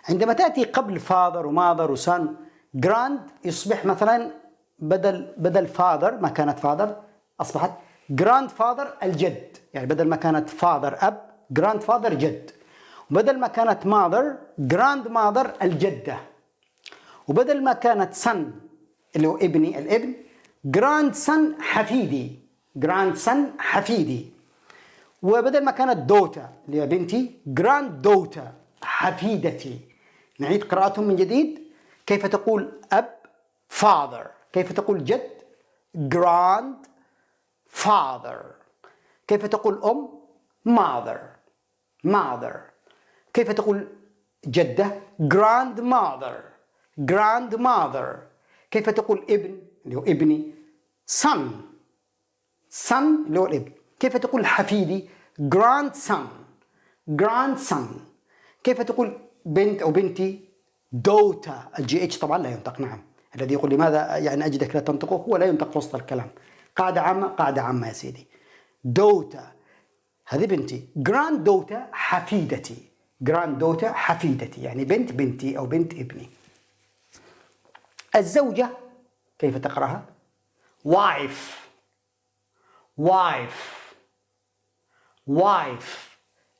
عندما تأتي قبل فاذر وماذر وسان، جراند يصبح مثلا بدل فاذر ما كانت فاذر أصبحت جراند فاذر الجد، يعني بدل ما كانت فاذر أب جراند فاذر جد، وبدل ما كانت ماذر جراند ماذر الجدة، وبدل ما كانت سن اللي هو ابني الابن جراند سن حفيدي، جراند سن حفيدي، وبدل ما كانت دوتا اللي هي بنتي جراند دوتا حفيدتي. نعيد قراءتهم من جديد. كيف تقول أب father، كيف تقول جد grand father، كيف تقول أم mother mother، كيف تقول جدة grandmother grandmother، كيف تقول ابن اللي هو ابني son son اللي هو الابن، كيف تقول حفيدي grandson grandson، كيف تقول بنت أو بنتي دوتا، الجي اتش طبعا لا ينطق. نعم، الذي يقول لماذا يعني أجدك لا تنطقه، هو لا ينطق في وسط الكلام. قاعدة عامة، قاعدة عامة يا سيدي. دوتا هذه بنتي، جراند دوتا حفيدتي، جراند دوتا حفيدتي يعني بنت بنتي أو بنت ابني. الزوجة كيف تقرأها؟ wife wife wife.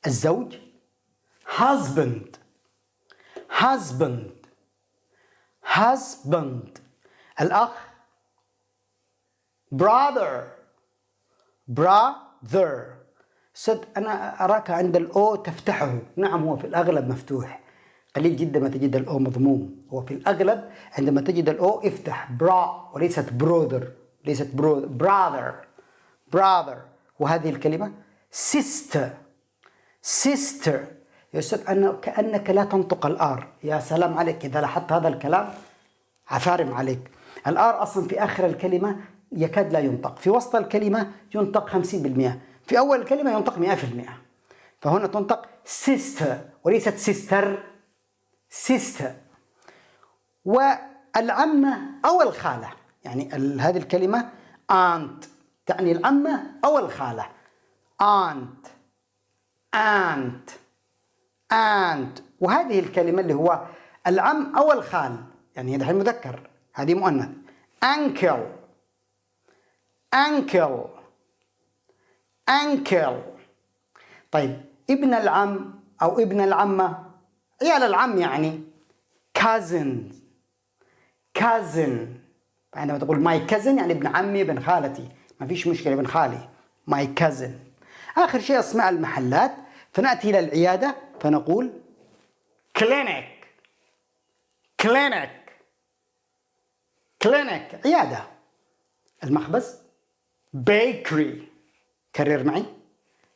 الزوج husband husband husband. الأخ brother brother. صد أنا أراك عند الأو تفتحه. نعم، هو في الأغلب مفتوح، قليل جدا ما تجد الأو مضموم. هو في الأغلب عندما تجد الأو افتح برا وليست برودر، ليست brother brother. وهذه الكلمة sister sister. يا أستاذ أنا كأنك لا تنطق الآر. يا سلام عليك إذا لاحظت هذا الكلام، عفارم عليك. الآر أصلا في آخر الكلمة يكاد لا ينطق، في وسط الكلمة ينطق 50%، في أول الكلمة ينطق 100%. فهنا تنطق sister وليست sister sister. والعمة أو الخالة، يعني هذه الكلمة aunt تعني العمة أو الخالة. aunt aunt aunt. وهذه الكلمة اللي هو العم أو الخال، يعني هذا مذكر، هذه مؤنث. uncle uncle uncle. طيب ابن العم أو ابن العمة، عيال العم يعني cousin cousin. عندما تقول my cousin يعني ابن عمي ابن خالتي، ما فيش مشكلة ابن خالي my cousin. آخر شيء أسماء المحلات، فنأتي إلى العيادة فنقول clinic clinic clinic عيادة. المخبز bakery، كرر معي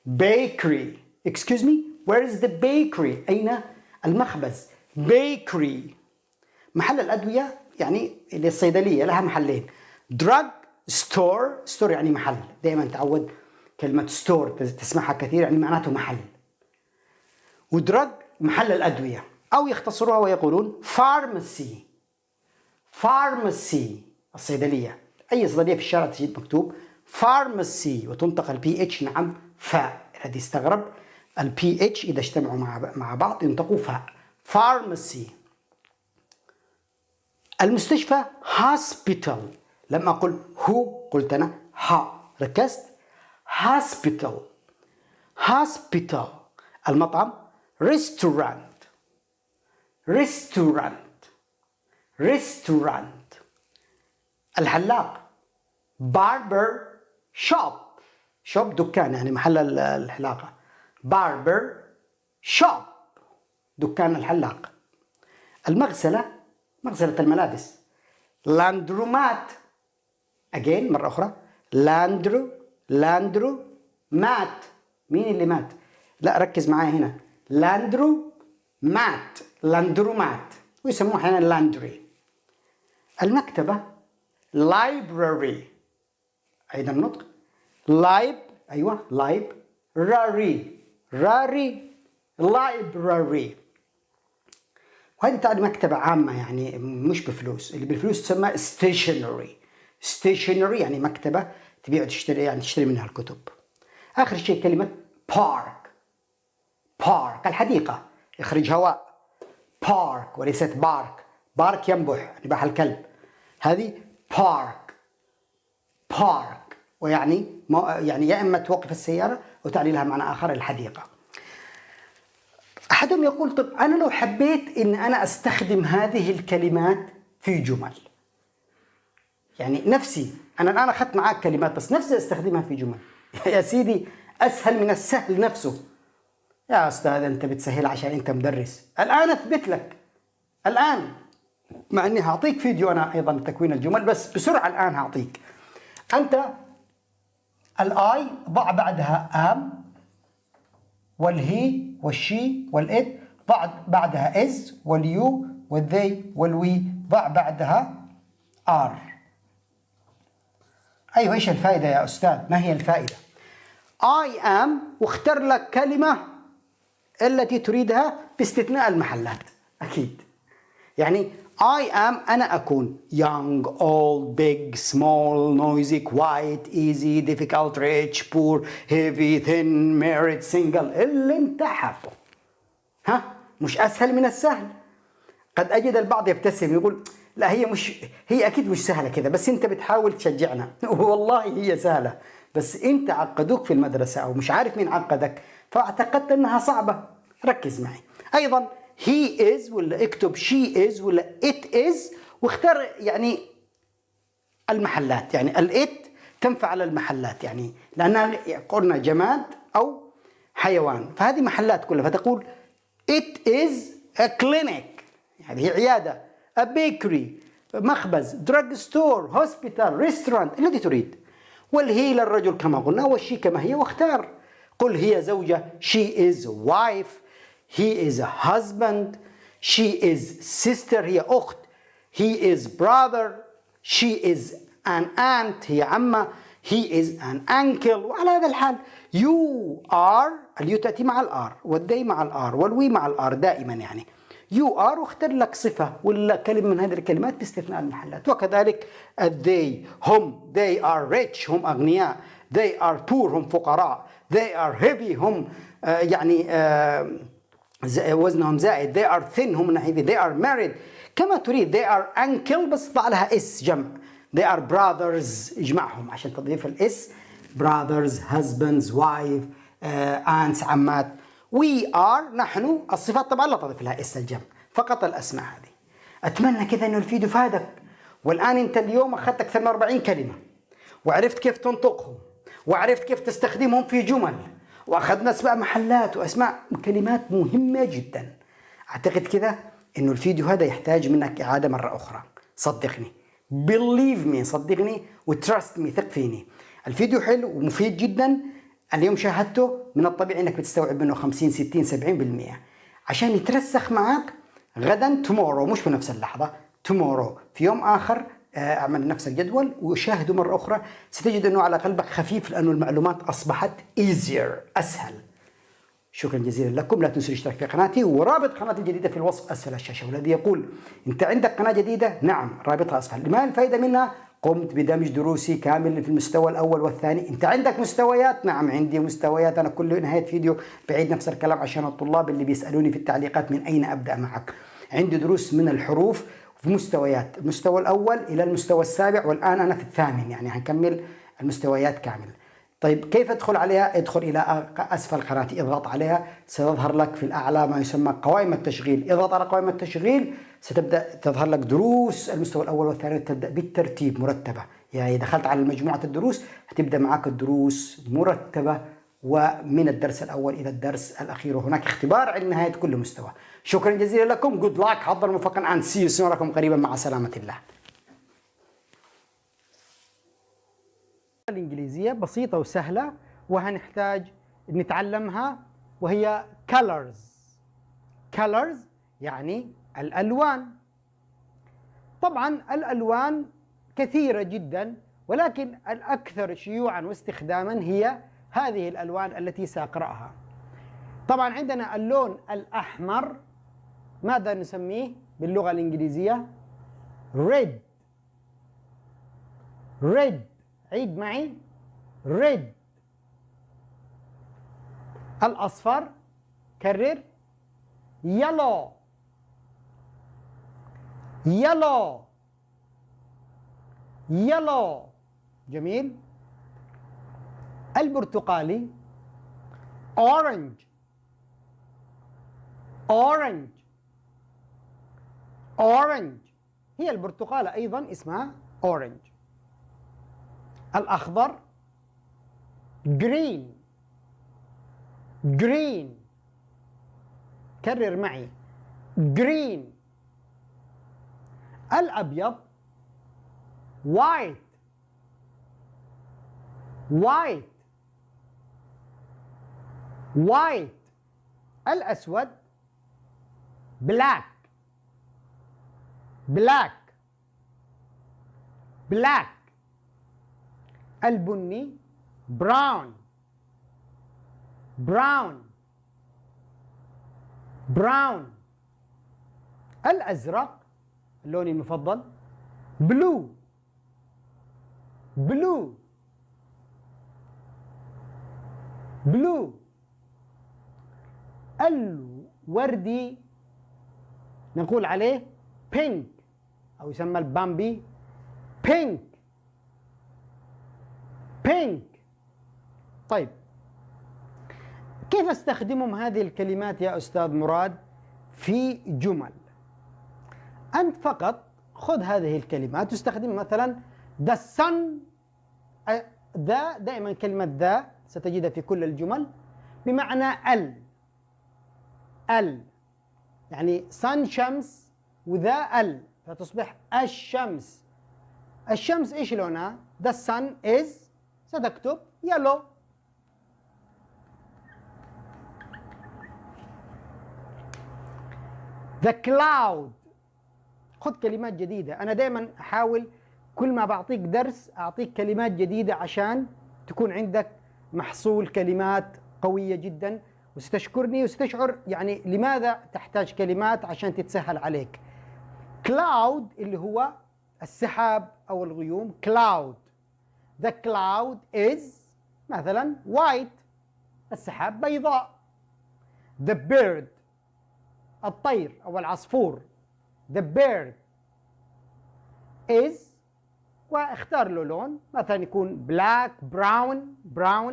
bakery. excuse me where is the bakery، أين المخبز؟ bakery. محل الأدوية يعني الصيدلية لها محلين، drug store store يعني محل، دائما تعود كلمة store تسمعها كثير يعني معناته محل، ودرج محل الأدوية، أو يختصروها ويقولون pharmacy pharmacy الصيدلية. أي صيدلية في الشارع تجد مكتوب pharmacy وتنطق البي اتش. نعم فاء، الذي استغرب البي اتش إذا اجتمعوا مع بعض ينطقوا فاء pharmacy. المستشفى hospital، لما أقول هو قلت أنا ها، ركزت hospital hospital. المطعم restaurant restaurant restaurant. الحلاق barber shop shop دكان يعني محل الحلاقة، barber shop دكان الحلاق. المغسلة مغسلة الملابس laundromat again مرة أخرى لاندرو مات. مين اللي مات؟ لا ركز معايا هنا لاندرومات ويسموه أحيانا لاندري. المكتبة library، أيضا النطق أيوة راري library. وهذه تعني مكتبة عامة يعني مش بفلوس، اللي بالفلوس تسمى stationery stationery يعني مكتبة تبيع وتشتري، يعني تشتري منها الكتب. آخر شيء كلمة park. park الحديقة، يخرج هواء. park وليست bark. bark ينبح، نباح الكلب. هذه park. park ويعني يعني يا إما توقف السيارة أو تعني لها معنى آخر الحديقة. أحدهم يقول طب أنا لو حبيت إن أنا أستخدم هذه الكلمات في جمل، يعني نفسي أنا الآن أخذت معاك كلمات بس نفسي أستخدمها في جمل. يا سيدي أسهل من السهل نفسه. يا أستاذ أنت بتسهل عشان أنت مدرس. الآن أثبت لك، الآن مع إني هعطيك فيديو أنا أيضا تكوين الجمل، بس بسرعة الآن هعطيك. أنت الآي ضع بعدها am والهي والشي والإت، ضع بعدها is واليو والذي والوي، ضع بعدها are. أيوة، إيش الفائدة يا أستاذ؟ ما هي الفائدة؟ I am واختر لك كلمة التي تريدها باستثناء المحلات. أكيد يعني I am أنا أكون young, old, big, small, noisy, quiet, easy, difficult, rich, poor, heavy, thin, married, single، اللي انت حابه. ها؟ مش أسهل من السهل؟ قد أجد البعض يبتسم يقول لا هي أكيد مش سهلة كذا، بس أنت بتحاول تشجعنا. والله هي سهلة، بس أنت عقدوك في المدرسة أو مش عارف مين عقدك فاعتقدت أنها صعبة. ركز معي. أيضا he is ولا اكتب she is ولا it is، واختار يعني المحلات، يعني الات تنفع على المحلات، يعني لأنها قلنا جماد أو حيوان، فهذه محلات كلها. فتقول it is a clinic يعني هي عيادة، a bakery مخبز، drug store، hospital، restaurant، الذي تريد. والهي للرجل كما قلنا، والشي كما هي، واختار. قل هي زوجة، she is wife، he is a husband، she is sister هي أخت، he is brother، she is an aunt هي عمة، he is an uncle. وعلى هذا الحال you are، اليو تأتي مع الآر والدي مع الآر والوي مع الآر دائما، يعني you are واختر لك صفة ولا كلمة من هذه الكلمات باستثناء المحلات. وكذلك they هم they are rich هم أغنياء، they are poor هم فقراء، they are heavy هم يعني وزنهم زائد، they are thin هم نحيفين، they are married كما تريد، they are uncle بس ضع لها اس جمع، they are brothers اجمعهم عشان تضيف الاس، brothers husbands wife aunts عمات. we are نحن، الصفات طبعا لا تضيف لها اس الجمع، فقط الاسماء هذه. اتمنى كذا انه الفيديو فادك، والان انت اليوم اخذت اكثر من 40 كلمه وعرفت كيف تنطقهم وعرفت كيف تستخدمهم في جمل، واخذنا اسماء محلات واسماء كلمات مهمه جدا. اعتقد كذا انه الفيديو هذا يحتاج منك اعاده مره اخرى. صدقني، believe me، صدقني وtrust me، ثق فيني. الفيديو حلو ومفيد جدا. اليوم شاهدته، من الطبيعي انك بتستوعب منه 50 60 70%. عشان يترسخ معك غدا tomorrow، مش في نفس اللحظه، tomorrow في يوم اخر اعمل نفس الجدول وشاهده مرة أخرى، ستجد أنه على قلبك خفيف لأنه المعلومات أصبحت easier، أسهل. شكرا جزيلا لكم. لا تنسوا الاشتراك في قناتي، ورابط قناتي الجديدة في الوصف أسفل الشاشة. والذي يقول أنت عندك قناة جديدة، نعم رابطها أسفل. ما الفائدة منها؟ قمت بدمج دروسي كامل في المستوى الأول والثاني. أنت عندك مستويات؟ نعم عندي مستويات. أنا كل نهاية فيديو بعيد نفس الكلام عشان الطلاب اللي بيسألوني في التعليقات من أين أبدأ معك. عندي دروس من الحروف في مستويات، المستوى الأول إلى المستوى السابع، والآن أنا في الثامن، يعني هنكمل المستويات كامل. طيب كيف أدخل عليها؟ ادخل إلى أسفل قناتي، اضغط عليها، ستظهر لك في الأعلى ما يسمى قوائم التشغيل. اضغط على قوائم التشغيل، ستبدأ تظهر لك دروس المستوى الأول والثاني، تبدأ بالترتيب مرتبة. يعني دخلت على مجموعة الدروس هتبدأ معك الدروس مرتبة، ومن الدرس الأول إلى الدرس الأخير، وهناك اختبار عند نهاية كل مستوى. شكرا جزيلا لكم. good luck، حظا موفقا، and see you soon. أراكم قريبا، مع سلامة الله. الإنجليزية بسيطة وسهلة وهنحتاج نتعلمها، وهي colors. colors يعني الألوان. طبعا الألوان كثيرة جدا، ولكن الأكثر شيوعا واستخداما هي هذه الألوان التي سأقرأها. طبعا عندنا اللون الأحمر، ماذا نسميه باللغة الإنجليزية؟ red. red. عيد معي. red. الأصفر. كرر. yellow. yellow. yellow. جميل. البرتقالي. orange. orange. orange. هي البرتقالة أيضا اسمها orange. الأخضر. green. green. كرر معي. green. الأبيض. white. white. white. الأسود. black. black. black. البني. brown. brown. brown. الأزرق لوني المفضل. blue. blue. blue. الوردي نقول عليه pink أو يسمى البامبي pink. pink. طيب كيف استخدمهم هذه الكلمات يا أستاذ مراد في جمل؟ أنت فقط خذ هذه الكلمات واستخدم مثلا the sun. ذا دائما كلمة ذا ستجدها في كل الجمل بمعنى ال يعني sun شمس وذا فتصبح الشمس. الشمس ايش لونها؟ the sun is ستكتب yellow. the cloud. خذ كلمات جديدة. أنا دائما أحاول كل ما بعطيك درس أعطيك كلمات جديدة عشان تكون عندك محصول كلمات قوية جدا، وستشكرني وستشعر يعني لماذا تحتاج كلمات عشان تتسهل عليك. cloud اللي هو السحاب أو الغيوم. cloud. the cloud is مثلا white. السحاب بيضاء. the bird. الطير أو العصفور. the bird is واختار له لون مثلا يكون black brown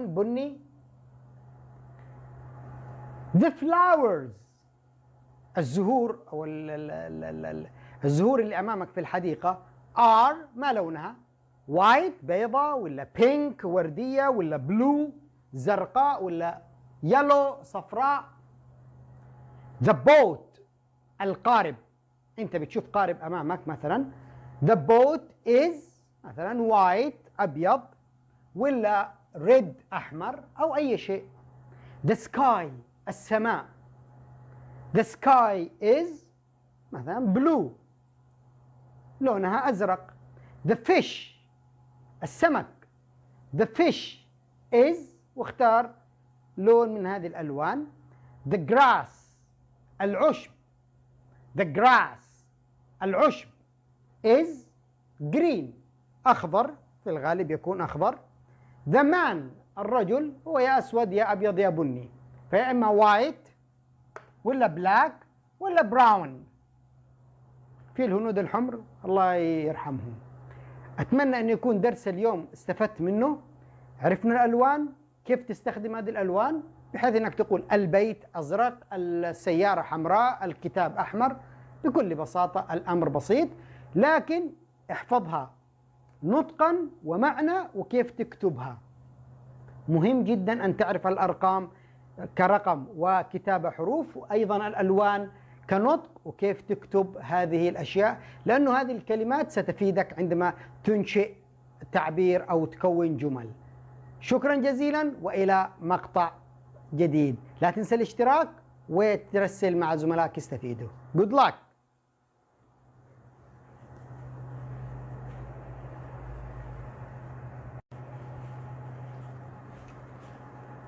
بني. the flowers. الزهور أو الزهور اللي أمامك في الحديقة are ما لونها؟ white بيضة ولا pink وردية ولا blue زرقاء ولا yellow صفراء. the boat. القارب. أنت بتشوف قارب أمامك مثلا the boat is مثلا white أبيض ولا red أحمر أو أي شيء. the sky. السماء. the sky is مثلا blue لونها أزرق. the fish. السمك. the fish is واختار لون من هذه الألوان. the grass. العشب. the grass. العشب is green أخضر في الغالب يكون أخضر. the man. الرجل هو يا أسود يا أبيض يا بني، فيا إما white ولا black ولا brown. في الهنود الحمر الله يرحمهم. أتمنى أن يكون درس اليوم استفدت منه. عرفنا الألوان كيف تستخدم هذه الألوان بحيث أنك تقول البيت أزرق، السيارة حمراء، الكتاب أحمر. بكل بساطة الأمر بسيط، لكن احفظها نطقا ومعنى وكيف تكتبها. مهم جدا أن تعرف الأرقام كرقم وكتابة حروف، وأيضا الألوان كنطق وكيف تكتب هذه الأشياء، لأنه هذه الكلمات ستفيدك عندما تنشئ تعبير أو تكون جمل. شكرا جزيلا وإلى مقطع جديد. لا تنسى الاشتراك وترسل مع زملائك يستفيدوا. Good luck.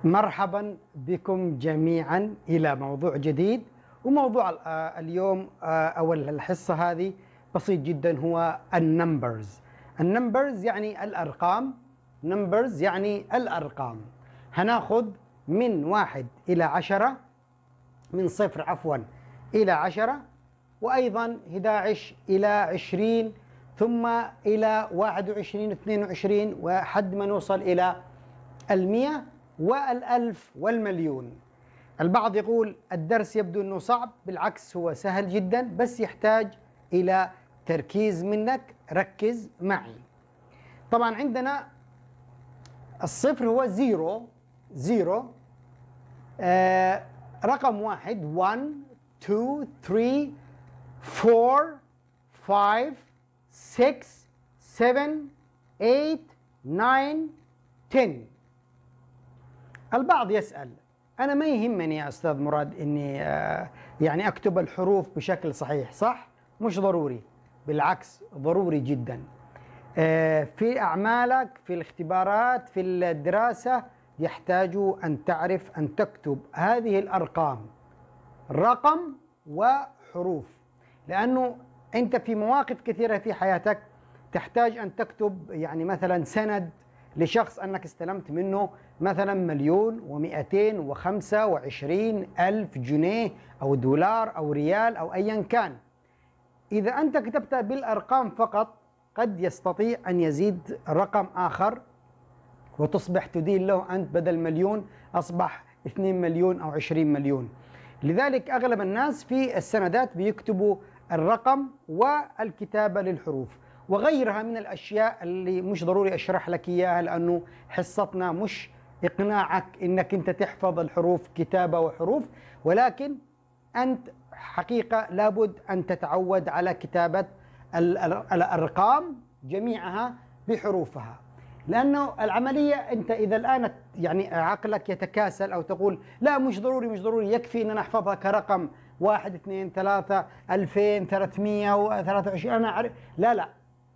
مرحبا بكم جميعا إلى موضوع جديد. وموضوع اليوم أو الحصة هذه بسيط جدا، هو النمبرز. النمبرز يعني الأرقام، نمبرز يعني الأرقام. هناخد من 1 إلى 10، من 0 عفوا إلى 10، وأيضا 11 إلى 20، ثم إلى 21 22 وحد ما نوصل إلى 100 وال1000 والمليون. البعض يقول الدرس يبدو أنه صعب، بالعكس هو سهل جدا، بس يحتاج إلى تركيز منك. ركز معي. طبعا عندنا الصفر هو زيرو، رقم 1 1 2 3 4 5 6 7 8 9 10. البعض يسأل أنا ما يهمني يا أستاذ مراد إني يعني أكتب الحروف بشكل صحيح، صح؟ مش ضروري، بالعكس ضروري جدا. في أعمالك، في الاختبارات، في الدراسة يحتاج أن تعرف أن تكتب هذه الأرقام رقم وحروف، لأنه أنت في مواقف كثيرة في حياتك تحتاج أن تكتب يعني مثلا سند لشخص أنك استلمت منه مثلا 1,225,000 جنيه أو دولار أو ريال أو أيا كان. إذا أنت كتبت بالأرقام فقط قد يستطيع أن يزيد رقم آخر وتصبح تدين له أنت بدل مليون أصبح 2 مليون أو 20 مليون. لذلك أغلب الناس في السندات بيكتبوا الرقم والكتابة للحروف وغيرها من الأشياء اللي مش ضروري أشرح لك إياها، لأنه حصتنا مش إقناعك إنك أنت تحفظ الحروف كتابة وحروف، ولكن أنت حقيقة لابد أن تتعود على كتابة الأرقام جميعها بحروفها، لأنه العملية أنت إذا الآن يعني عقلك يتكاسل أو تقول لا مش ضروري يكفي أن أنا أحفظها كرقم 1 2 3 2323 أنا أعرف. لا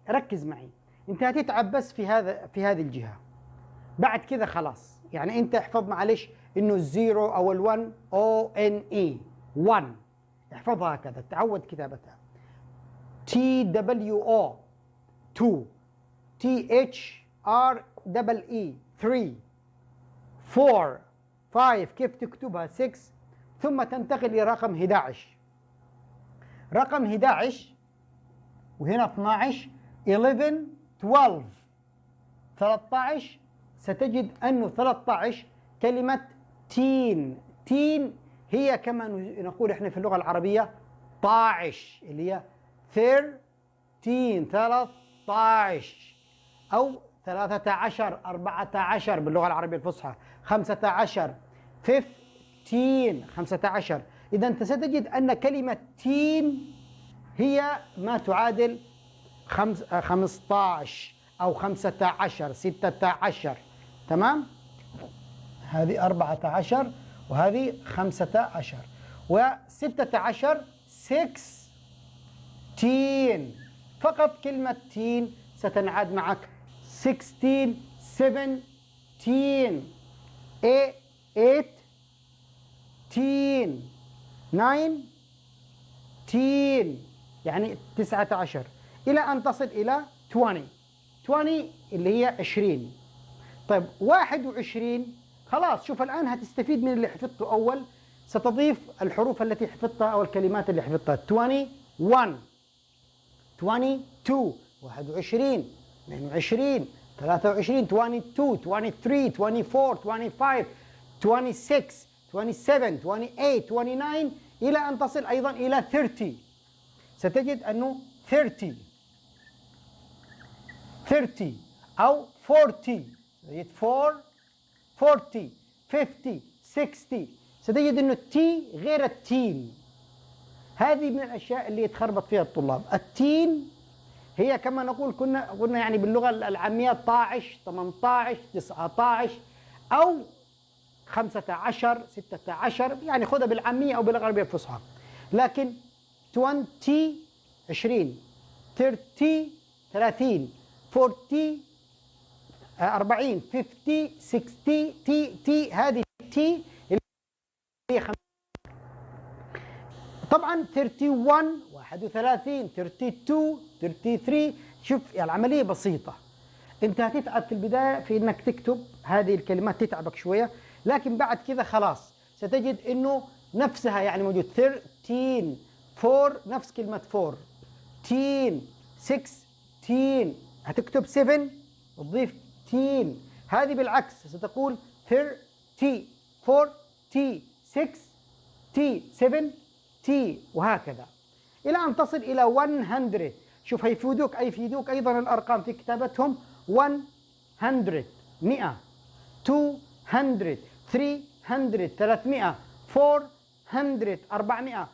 ركز معي، أنت هتتعب بس في هذه الجهة. بعد كذا خلاص يعني أنت احفظ معلش إنه الزيرو أو ال1 ONE 1 احفظها هكذا، تعود كتابتها. TWO 2 THREE 3 4 5 كيف تكتبها 6، ثم تنتقل إلى رقم 11. رقم 11 وهنا 12 11 12 13. ستجد أنه 13 كلمة تين هي كما نقول إحنا في اللغة العربية طاعش، اللي هي 13 أو 13 14 باللغة العربية الفصحى، 15 15. إذا أنت ستجد أن كلمة تين هي ما تعادل 15 أو 15 16. تمام؟ هذه 14 وهذه 15 و16 16. فقط كلمة تين ستنعاد معك 16 17 8 تين 9 تين يعني 19 إلى أن تصل إلى 20 اللي هي 20. طيب 21 خلاص، شوف الآن هتستفيد من اللي حفظته أول، ستضيف الحروف التي حفظتها أو الكلمات اللي حفظتها. 21 22 21 22 23 22 23 24 25 26 27 28 29 إلى أن تصل أيضا إلى 30. ستجد أنه 30 أو 40 40 50 60. ستجد أنه التي غير التين. هذه من الأشياء اللي يتخربط فيها الطلاب. التين هي كما نقول قلنا يعني باللغة العامية 12 18 19 أو 15 16، يعني خذها بالعامية أو باللغة العربية الفصحى. لكن 20 20 30 30 40 40 50 60 تي هذه تي اللي هي طبعا 31 31 32 33 شوف العملية بسيطة. أنت هتتعب في البداية في أنك تكتب هذه الكلمات، تتعبك شوية، لكن بعد كذا خلاص ستجد أنه نفسها يعني موجود 13 4 نفس كلمة 4 تين 16 هتكتب 7 وتضيف تين، هذه بالعكس ستقول 30 4 تي 6 تي 7 تي وهكذا إلى أن تصل إلى 100. شوف هيفيدوك أيضا الأرقام في كتابتهم 100 100 200 300 300 400 400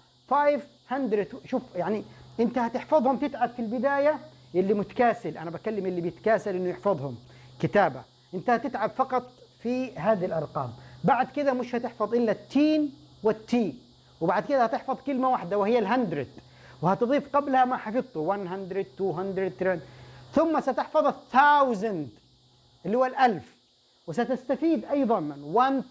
500. شوف يعني أنت هتحفظهم، تتعب في البداية. اللي متكاسل، أنا بكلم اللي بيتكاسل إنه يحفظهم كتابة، أنت هتتعب فقط في هذه الأرقام. بعد كده مش هتحفظ إلا التين والتي، وبعد كده هتحفظ كلمة واحدة وهي 100، وهتضيف قبلها ما حفظته 100 200 300، ثم ستحفظ 1000 اللي هو 1000، وستستفيد أيضا من 1000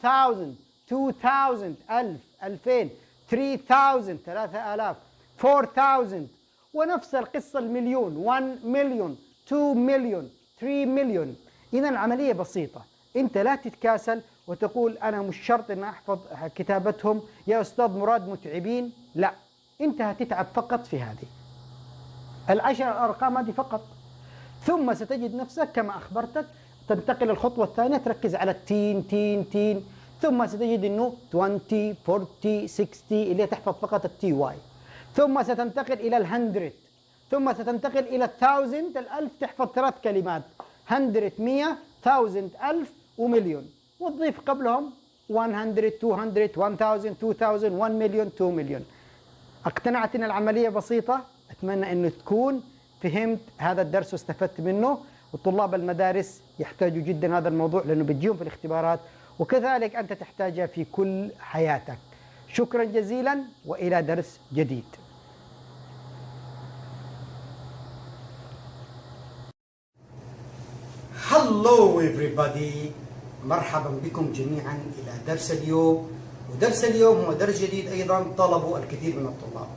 2000 1000 2000 3000 3000 4000، ونفس القصة المليون 1 مليون 2 مليون 3 مليون. إذا العملية بسيطة، أنت لا تتكاسل وتقول أنا مش شرط أن أحفظ كتابتهم يا أستاذ مراد متعبين، لا، أنت هتتعب فقط في هذه 10 أرقام هذه فقط، ثم ستجد نفسك كما أخبرتك تنتقل الخطوة الثانية، تركز على التين تين تين، ثم ستجد أنه 20 40 60 اللي تحفظ فقط التي واي، ثم ستنتقل إلى 100، ثم ستنتقل إلى 1000 الألف، تحفظ 3 كلمات 100 100 1000 1000 ومليون، وتضيف قبلهم 100 200 1000 2000 1 مليون 2 مليون. اقتنعت أن العملية بسيطة؟ أتمنى أنه تكون فهمت هذا الدرس واستفدت منه، وطلاب المدارس يحتاجوا جدا هذا الموضوع لأنه بتجيهم في الاختبارات، وكذلك أنت تحتاجها في كل حياتك. شكرا جزيلا وإلى درس جديد. Hello everybody، مرحبا بكم جميعا إلى درس اليوم. ودرس اليوم هو درس جديد أيضا طلبه الكثير من الطلاب.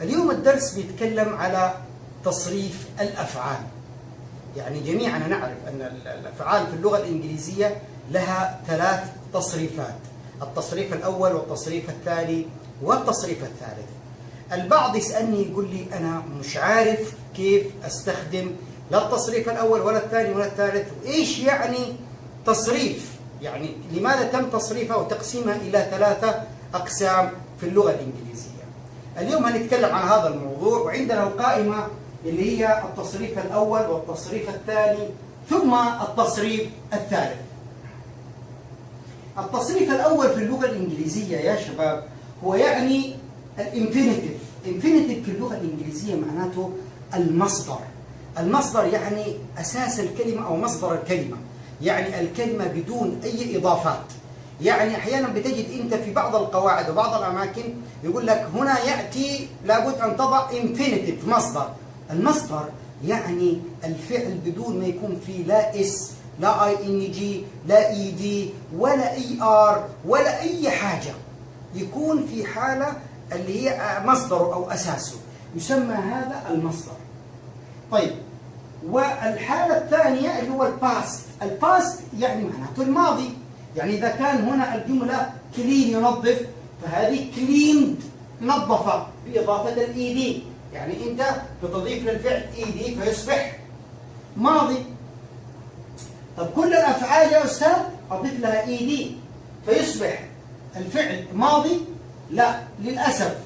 اليوم الدرس بيتكلم على تصريف الأفعال. يعني جميعا نعرف أن الأفعال في اللغة الإنجليزية لها 3 تصريفات، التصريف الأول والتصريف الثاني والتصريف الثالث. البعض يسألني يقول لي أنا مش عارف كيف أستخدم لا التصريف الأول ولا الثاني ولا الثالث، وإيش يعني تصريف، يعني لماذا تم تصريفها وتقسيمها إلى 3 أقسام في اللغة الإنجليزية. اليوم هنتكلم عن هذا الموضوع، وعندنا القائمة اللي هي التصريف الأول والتصريف الثاني ثم التصريف الثالث. التصريف الأول في اللغة الإنجليزية يا شباب هو يعني الانفينيتيف. انفينيتيف في اللغة الإنجليزية معناته المصدر. المصدر يعني أساس الكلمة أو مصدر الكلمة، يعني الكلمة بدون أي إضافات. يعني أحيانا بتجد أنت في بعض القواعد وبعض الأماكن يقول لك هنا يأتي لابد أن تضع انفينيتيف مصدر. المصدر يعني الفعل بدون ما يكون فيه لا اس لا اي ان جي لا اي دي ولا اي ار ولا اي حاجة، يكون في حالة اللي هي مصدره أو أساسه، يسمى هذا المصدر. طيب، والحالة الثانية اللي هو الباست. الباست يعني معناته الماضي، يعني إذا كان هنا الجملة كلين ينظف، فهذه كليند نظف بإضافة الإي دي، يعني أنت بتضيف للفعل إي دي فيصبح ماضي. طب كل الأفعال يا أستاذ أضيف لها إي دي فيصبح الفعل ماضي؟ لا، للأسف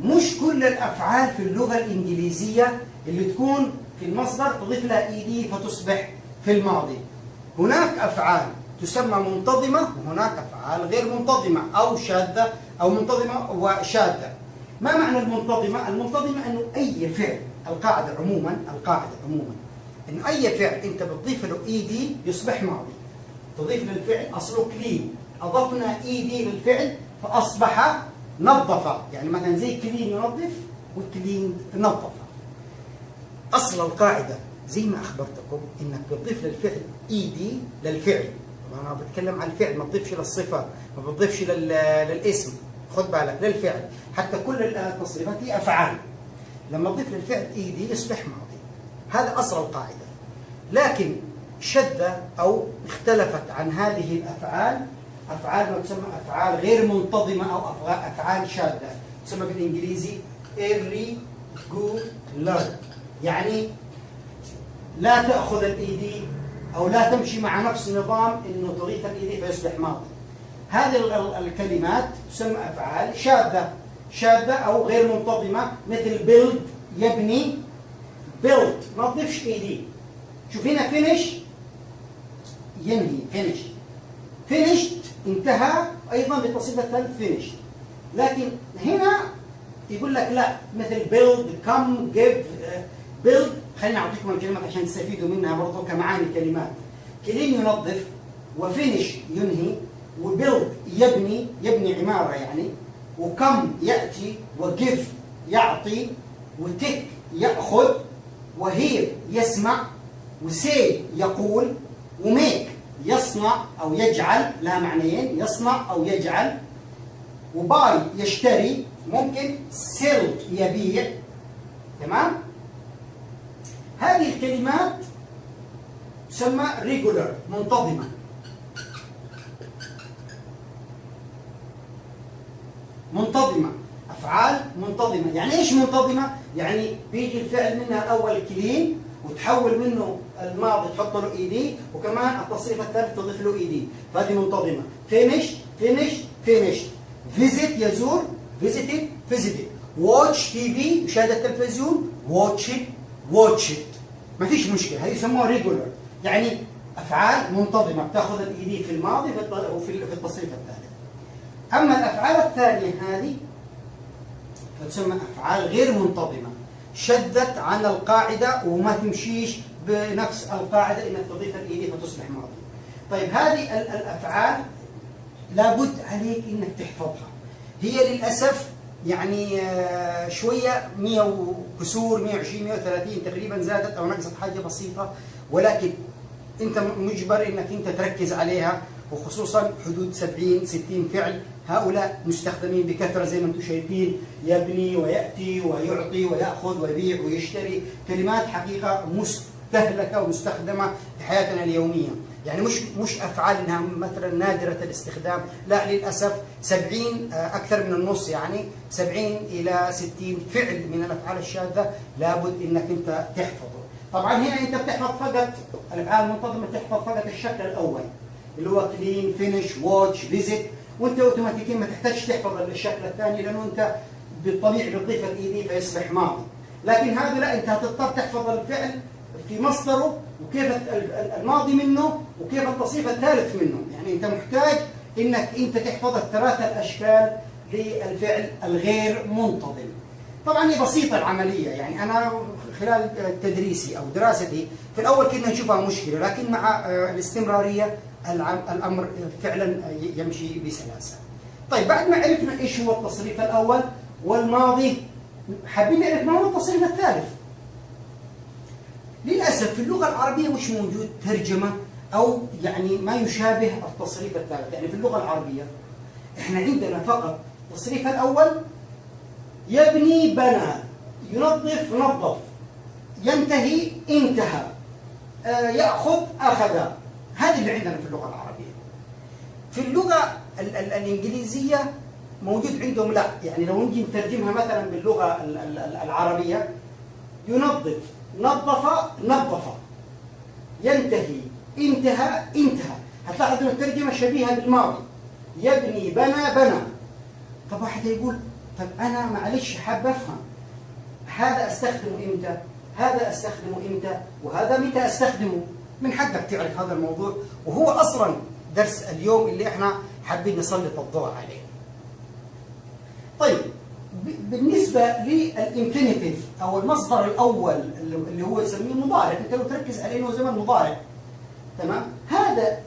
مش كل الأفعال في اللغة الإنجليزية اللي تكون في المصدر تضيف لها إي دي فتصبح في الماضي. هناك أفعال تسمى منتظمة وهناك أفعال غير منتظمة أو شاذة أو منتظمة وشاذة. ما معنى المنتظمة؟ المنتظمة أنه أي فعل، القاعدة عموما أن أي فعل أنت بتضيف له إي دي يصبح ماضي. تضيف للفعل أصله كلين، أضفنا إي دي للفعل فأصبح نظف، يعني مثلا زي كلين ينظف وكلين نظف. أصل القاعدة زي ما أخبرتكم إنك بتضيف للفعل إي دي للفعل. طبعا أنا بتكلم عن الفعل، ما بتضيفش للصفة، ما بتضيفش للاسم، خد بالك للفعل. حتى كل التصريفات هي أفعال. لما تضيف للفعل ايدي يصبح ماضي. هذا اصل القاعده. لكن شذ او اختلفت عن هذه الافعال، افعال ما تسمى افعال غير منتظمه او افعال شاذه، تسمى بالانجليزي irregular، يعني لا تاخذ الايدي او لا تمشي مع نفس النظام انه تضيف الايدي فيصبح ماضي. هذه الكلمات تسمى افعال شاذه او غير منتظمه، مثل build يبني، build ما تضيفش ايدي. شوف هنا finish ينهي، finished انتهى ايضا بالتصريف الثالث finished. لكن هنا يقول لك لا، مثل build come give build. خليني اعطيكم الكلمات عشان تستفيدوا منها برضه كمعاني كلمات. كلين ينظف، وفينش ينهي، وبيلد يبني عماره يعني، وكم ياتي، وجيف يعطي، وتك ياخذ، وهير يسمع، وسي يقول، وميك يصنع او يجعل، لها معنيين، يصنع او يجعل، وباي يشتري، ممكن سيل يبيع. تمام؟ هذه الكلمات تسمى ريجولر منتظمة، أفعال منتظمة. يعني إيش منتظمة؟ يعني بيجي الفعل منها الأول كلين، وتحول منه الماضي تحط له ايدي، وكمان التصريف الثالث تضيف له ايدي، فهذه منتظمة. finished visit يزور، visited watch TV يشاهد التلفزيون، watched ما فيش مشكلة، هذه يسموها ريجولر، يعني أفعال منتظمة بتاخذ الايدي في الماضي وفي التصريف الثالث. أما الأفعال الثانية هذه فتسمى أفعال غير منتظمة، شدت عن القاعدة وما تمشيش بنفس القاعدة انك تضيف الايدي فتصبح ماضي. طيب هذه الأفعال لابد عليك انك تحفظها. هي للأسف يعني شوية 100 وكسور 120 130 تقريبا زادت او نقصت حاجة بسيطة، ولكن انت مجبر انك انت تركز عليها، وخصوصا حدود 70 60 فعل هؤلاء مستخدمين بكثرة زي ما انتم شايفين، يبني ويأتي ويعطي ويأخذ ويبيع ويشتري، كلمات حقيقة مستهلكة ومستخدمة في حياتنا اليومية. يعني مش أفعال إنها مثلا نادرة الاستخدام، لا للأسف 70 أكثر من النص، يعني 70 إلى 60 فعل من الأفعال الشاذة لابد إنك أنت تحفظه. طبعا هنا أنت بتحفظ فقط الأفعال المنتظمة، تحفظ فقط الشكل الأول اللي هو كلين، فينيش، واتش، فيزيت، وانت اوتوماتيكيا ما تحتاجش تحفظ الشكل الثاني لانه انت بالطبيعي بتضيف الايدي فيصبح ماضي. لكن هذا لا، انت هتضطر تحفظ الفعل في مصدره وكيف الماضي منه وكيف التصريف الثالث منه، يعني انت محتاج انك انت تحفظ الثلاثه الاشكال للفعل الغير منتظم. طبعا هي بسيطه العمليه، يعني انا خلال تدريسي او دراستي في الاول كنا نشوفها مشكله، لكن مع الاستمراريه الامر فعلا يمشي بسلاسه. طيب بعد ما عرفنا ايش هو التصريف الاول والماضي، حابين نعرف ما هو التصريف الثالث. للاسف في اللغه العربيه مش موجود ترجمه او يعني ما يشابه التصريف الثالث. يعني في اللغه العربيه احنا عندنا فقط التصريف الاول يبني بنى، ينظف نظف، ينتهي انتهى، ياخذ اخذ. هذه اللي عندنا في اللغه العربيه. في اللغه الانجليزيه موجود عندهم لا، يعني لو نجي نترجمها مثلا باللغه العربيه، ينظف نظف، ينتهي انتهى هتلاحظ ان الترجمه شبيهه بالماضي. يبني بنى. طب واحد يقول طب انا معلش حاب افهم، هذا استخدمه امتى؟ هذا استخدمه امتى؟ وهذا متى استخدمه؟ من حقك تعرف هذا الموضوع، وهو اصلا درس اليوم اللي احنا حابين نسلط الضوء عليه. طيب بالنسبه للانفينيتيف او المصدر الاول اللي هو يسميه مضارع، انت لو تركز عليه انه زمن مضارع، تمام؟ هذا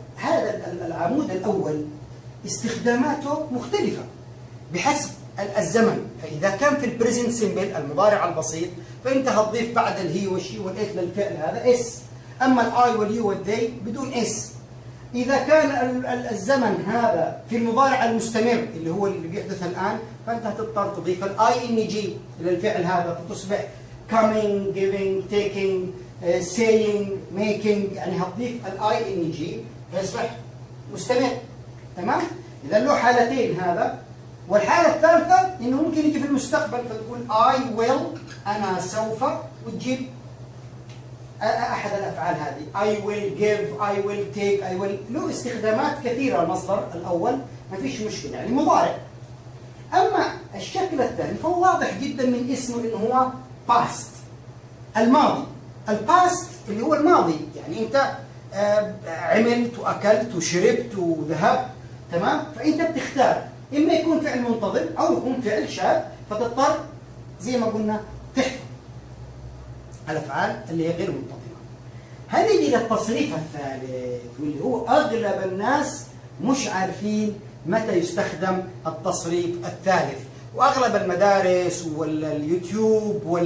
العمود الاول استخداماته مختلفه بحسب الزمن. فاذا كان في البريزنت سيمبل المضارع البسيط فانت هتضيف بعد الهي والشي والات للفعل هذا اس. اما الاي واليو والذي بدون اس. إذا كان الزمن هذا في المضارع المستمر اللي هو اللي بيحدث الآن، فأنت هتضطر تضيف الاي ان جي إلى الفعل هذا، فتصبح coming, giving, taking, saying, making، يعني هتضيف الاي ان جي فيصبح مستمر. تمام؟ إذا له حالتين هذا. والحالة الثالثة إنه ممكن يجي في المستقبل فتقول I will، أنا سوف، وتجيب أحد الأفعال هذه I will give، I will take، I will، له استخدامات كثيرة. المصدر الأول ما فيش مشكلة، يعني مضارع. أما الشكل الثاني فهو واضح جدا من اسمه إنه هو past، الماضي. الباست اللي هو الماضي، يعني أنت عملت وأكلت وشربت وذهبت. تمام؟ فأنت بتختار إما يكون فعل منتظم أو يكون فعل شاذ، فتضطر زي ما قلنا تحفظ الأفعال اللي هي غير منتظمة. هنيجي للتصريف الثالث واللي هو أغلب الناس مش عارفين متى يستخدم التصريف الثالث، وأغلب المدارس واليوتيوب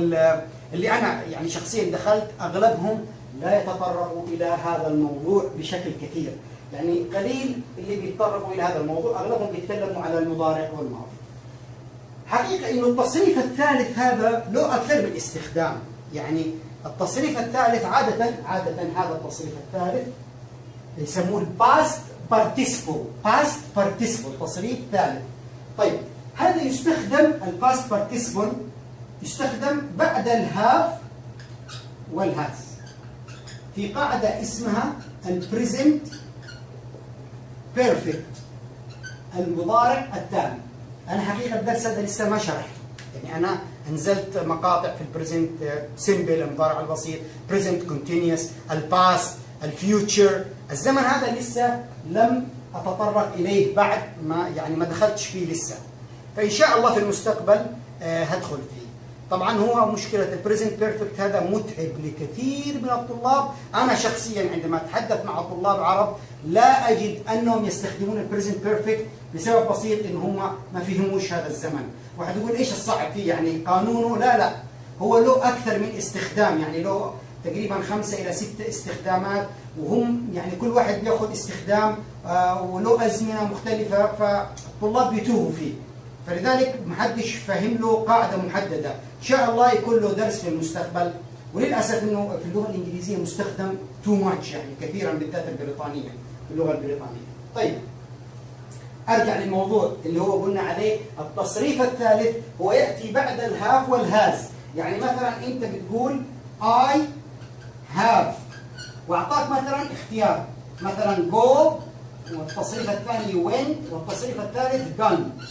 اللي أنا يعني شخصيا دخلت أغلبهم لا يتطرقوا إلى هذا الموضوع بشكل كثير، يعني قليل اللي بيتطرقوا إلى هذا الموضوع، أغلبهم بيتكلموا على المضارع والماضي. حقيقة إنه التصريف الثالث هذا له أكثر من استخدام. يعني التصريف الثالث عادة هذا التصريف الثالث يسموه الباست بارتيسيبل، تصريف ثالث. طيب هذا يستخدم الباست بارتيسيبل يستخدم بعد الهاف والهاز في قاعدة اسمها البريزنت بيرفكت، المضارع التام. أنا حقيقة الدرس هذا لسه ما شرحته، يعني أنا أنزلت مقاطع في البريزنت سيمبل، المضارع البسيط، بريزنت كونتينيوس، الباست، الفيوتشر. الزمن هذا لسه لم أتطرق إليه بعد، ما دخلتش فيه لسه، فإن شاء الله في المستقبل هدخل فيه. طبعا هو مشكلة البريزنت بيرفكت هذا متعب لكثير من الطلاب. أنا شخصيا عندما أتحدث مع طلاب عرب لا أجد أنهم يستخدمون البريزنت بيرفكت لسبب بسيط، إن هم ما فهموش هذا الزمن. واحد يقول إيش الصعب فيه، يعني قانونه؟ لا، هو له أكثر من استخدام، يعني له تقريبا 5 إلى 6 استخدامات، وهم يعني كل واحد بياخذ استخدام وله أزمنة مختلفة، فالطلاب بيتوهوا فيه، فلذلك محدش فاهم له قاعدة محددة. إن شاء الله يكون له درس في المستقبل. وللأسف إنه في اللغة الإنجليزية مستخدم تو ماتش، يعني كثيرا، بالذات البريطانية، في اللغة البريطانية. طيب أرجع للموضوع اللي هو قلنا عليه. التصريف الثالث هو يأتي بعد الهاف والهاز. يعني مثلا أنت بتقول I have، وأعطاك مثلا اختيار، مثلا go، والتصريف الثاني went، والتصريف الثالث gone.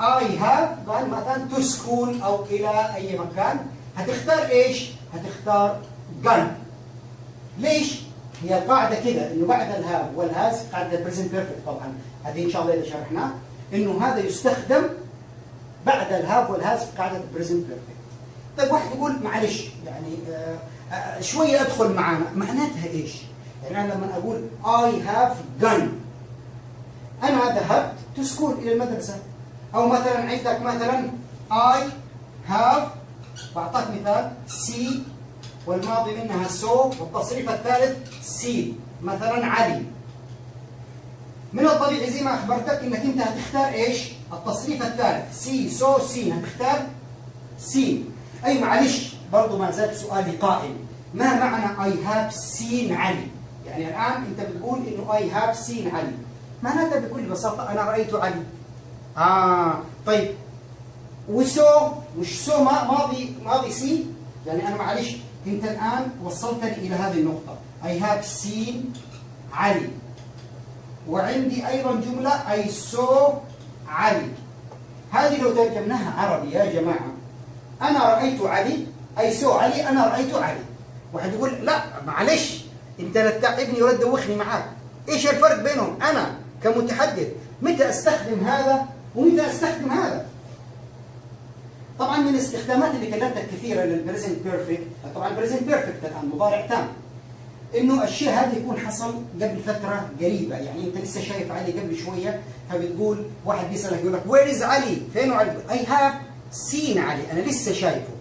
I have gone مثلا to school أو إلى أي مكان، هتختار إيش؟ هتختار gone. ليش؟ هي القاعدة كده، إنه بعد الهاف والهاز قاعدة present perfect. طبعا هذه إن شاء الله إذا شرحناه، إنه هذا يستخدم بعد الهاف والهاز في قاعدة present perfect. طيب واحد يقول معلش يعني شوية أدخل معانا، معناتها إيش؟ يعني أنا لما أقول I have gone، أنا ذهبت to school إلى المدرسة. أو مثلا عندك مثلا I have، وأعطاك مثال see، والماضي منها so، والتصريف الثالث see، مثلا علي. من الطبيعي زي ما أخبرتك إنك أنت هتختار إيش؟ التصريف الثالث see so seen، هتختار seen. أي معلش برضو ما زال سؤالي قائم، ما معنى I have seen علي؟ يعني الآن أنت بتقول إنه I have seen علي، معناتها بكل بساطة أنا رأيت علي. طيب وسو، مش سو ماضي سي؟ يعني أنا معلش أنت الآن وصلتني إلى هذه النقطة، I have seen علي، وعندي أيضا جملة I saw علي. هذه لو ترجمناها عربي يا جماعة، أنا رأيت علي، I saw علي، أنا رأيت علي. واحد يقول لا معلش أنت لا تتعبني ولا تدوخني معاك، إيش الفرق بينهم؟ أنا كمتحدث متى أستخدم هذا ومتى أستخدم هذا؟ طبعا من الاستخدامات اللي كلمتك كثيرة للبريزنت بيرفكت، طبعا البريزنت بيرفكت الآن مضارع تام، إنه الشيء هذا يكون حصل قبل فترة قريبة، يعني أنت لسه شايف علي قبل شوية، فبتقول واحد بيسألك يقول لك وير إز علي؟ فين علي؟ I have seen علي، أنا لسه شايفه.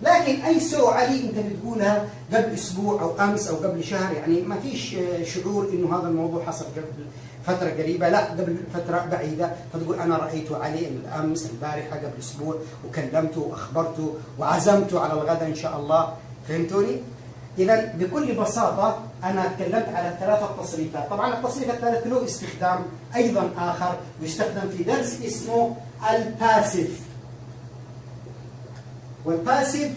لكن اي سو علي انت بتقولها قبل اسبوع او امس او قبل شهر، يعني ما فيش شعور انه هذا الموضوع حصل قبل فتره قريبه، لا قبل فتره بعيده، فتقول انا رايته علي الامس البارحه قبل اسبوع وكلمته واخبرته وعزمته على الغداء ان شاء الله. فهمتوني؟ اذا بكل بساطه انا تكلمت على ثلاثه تصريفات. طبعا التصريف الثالث له استخدام ايضا اخر يستخدم في درس اسمه الباسيف. والباسيف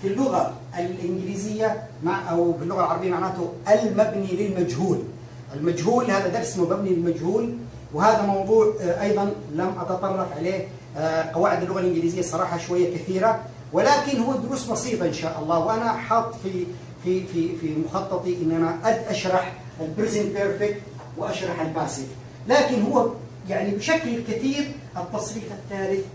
في اللغه الانجليزيه او في اللغه العربيه معناته المبني للمجهول. المجهول هذا درس اسمه مبني للمجهول، وهذا موضوع ايضا لم اتطرق عليه. قواعد اللغه الانجليزيه صراحه شويه كثيره، ولكن هو دروس بسيطه ان شاء الله. وانا حاط في مخططي ان انا اشرح البريزنت بيرفكت واشرح الباسيف، لكن هو يعني بشكل كثير التصريف الثالث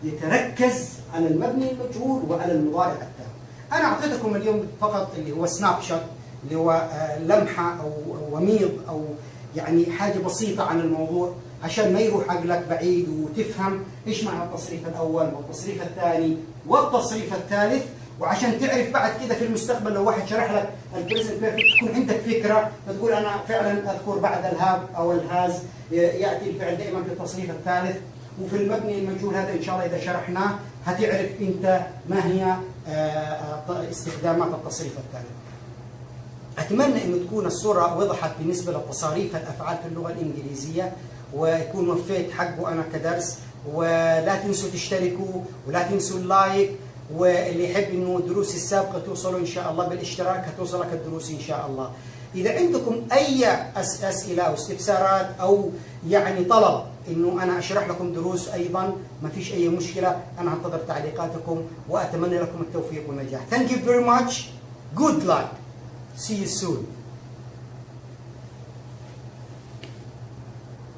يتركز على المبني المجهول وعلى المضارع التام. انا اعطيتكم اليوم فقط اللي هو سناب شوت، اللي هو لمحه او وميض او يعني حاجه بسيطه عن الموضوع، عشان ما يروح عقلك بعيد وتفهم ايش معنى التصريف الاول والتصريف الثاني والتصريف الثالث، وعشان تعرف بعد كده في المستقبل لو واحد شرح لك البريزنت بيرفكت تكون عندك فكره، تقول انا فعلا اذكر بعد الهاف او الهاز ياتي الفعل دائما في التصريف الثالث. وفي المبني المجهول هذا ان شاء الله اذا شرحناه هتعرف انت ما هي استخدامات التصريف الثالث. اتمنى انه تكون الصوره وضحت بالنسبه لتصاريف الافعال في اللغه الانجليزيه، ويكون وفيت حقه انا كدرس. ولا تنسوا تشتركوا ولا تنسوا اللايك، واللي يحب انه الدروس السابقه توصلوا ان شاء الله بالاشتراك هتوصلك الدروس ان شاء الله. اذا عندكم اي اسئله او استفسارات او يعني طلب انه انا اشرح لكم دروس ايضا ما فيش اي مشكله، انا انتظر تعليقاتكم واتمنى لكم التوفيق والنجاح. Thank you very much. Good luck. See you soon.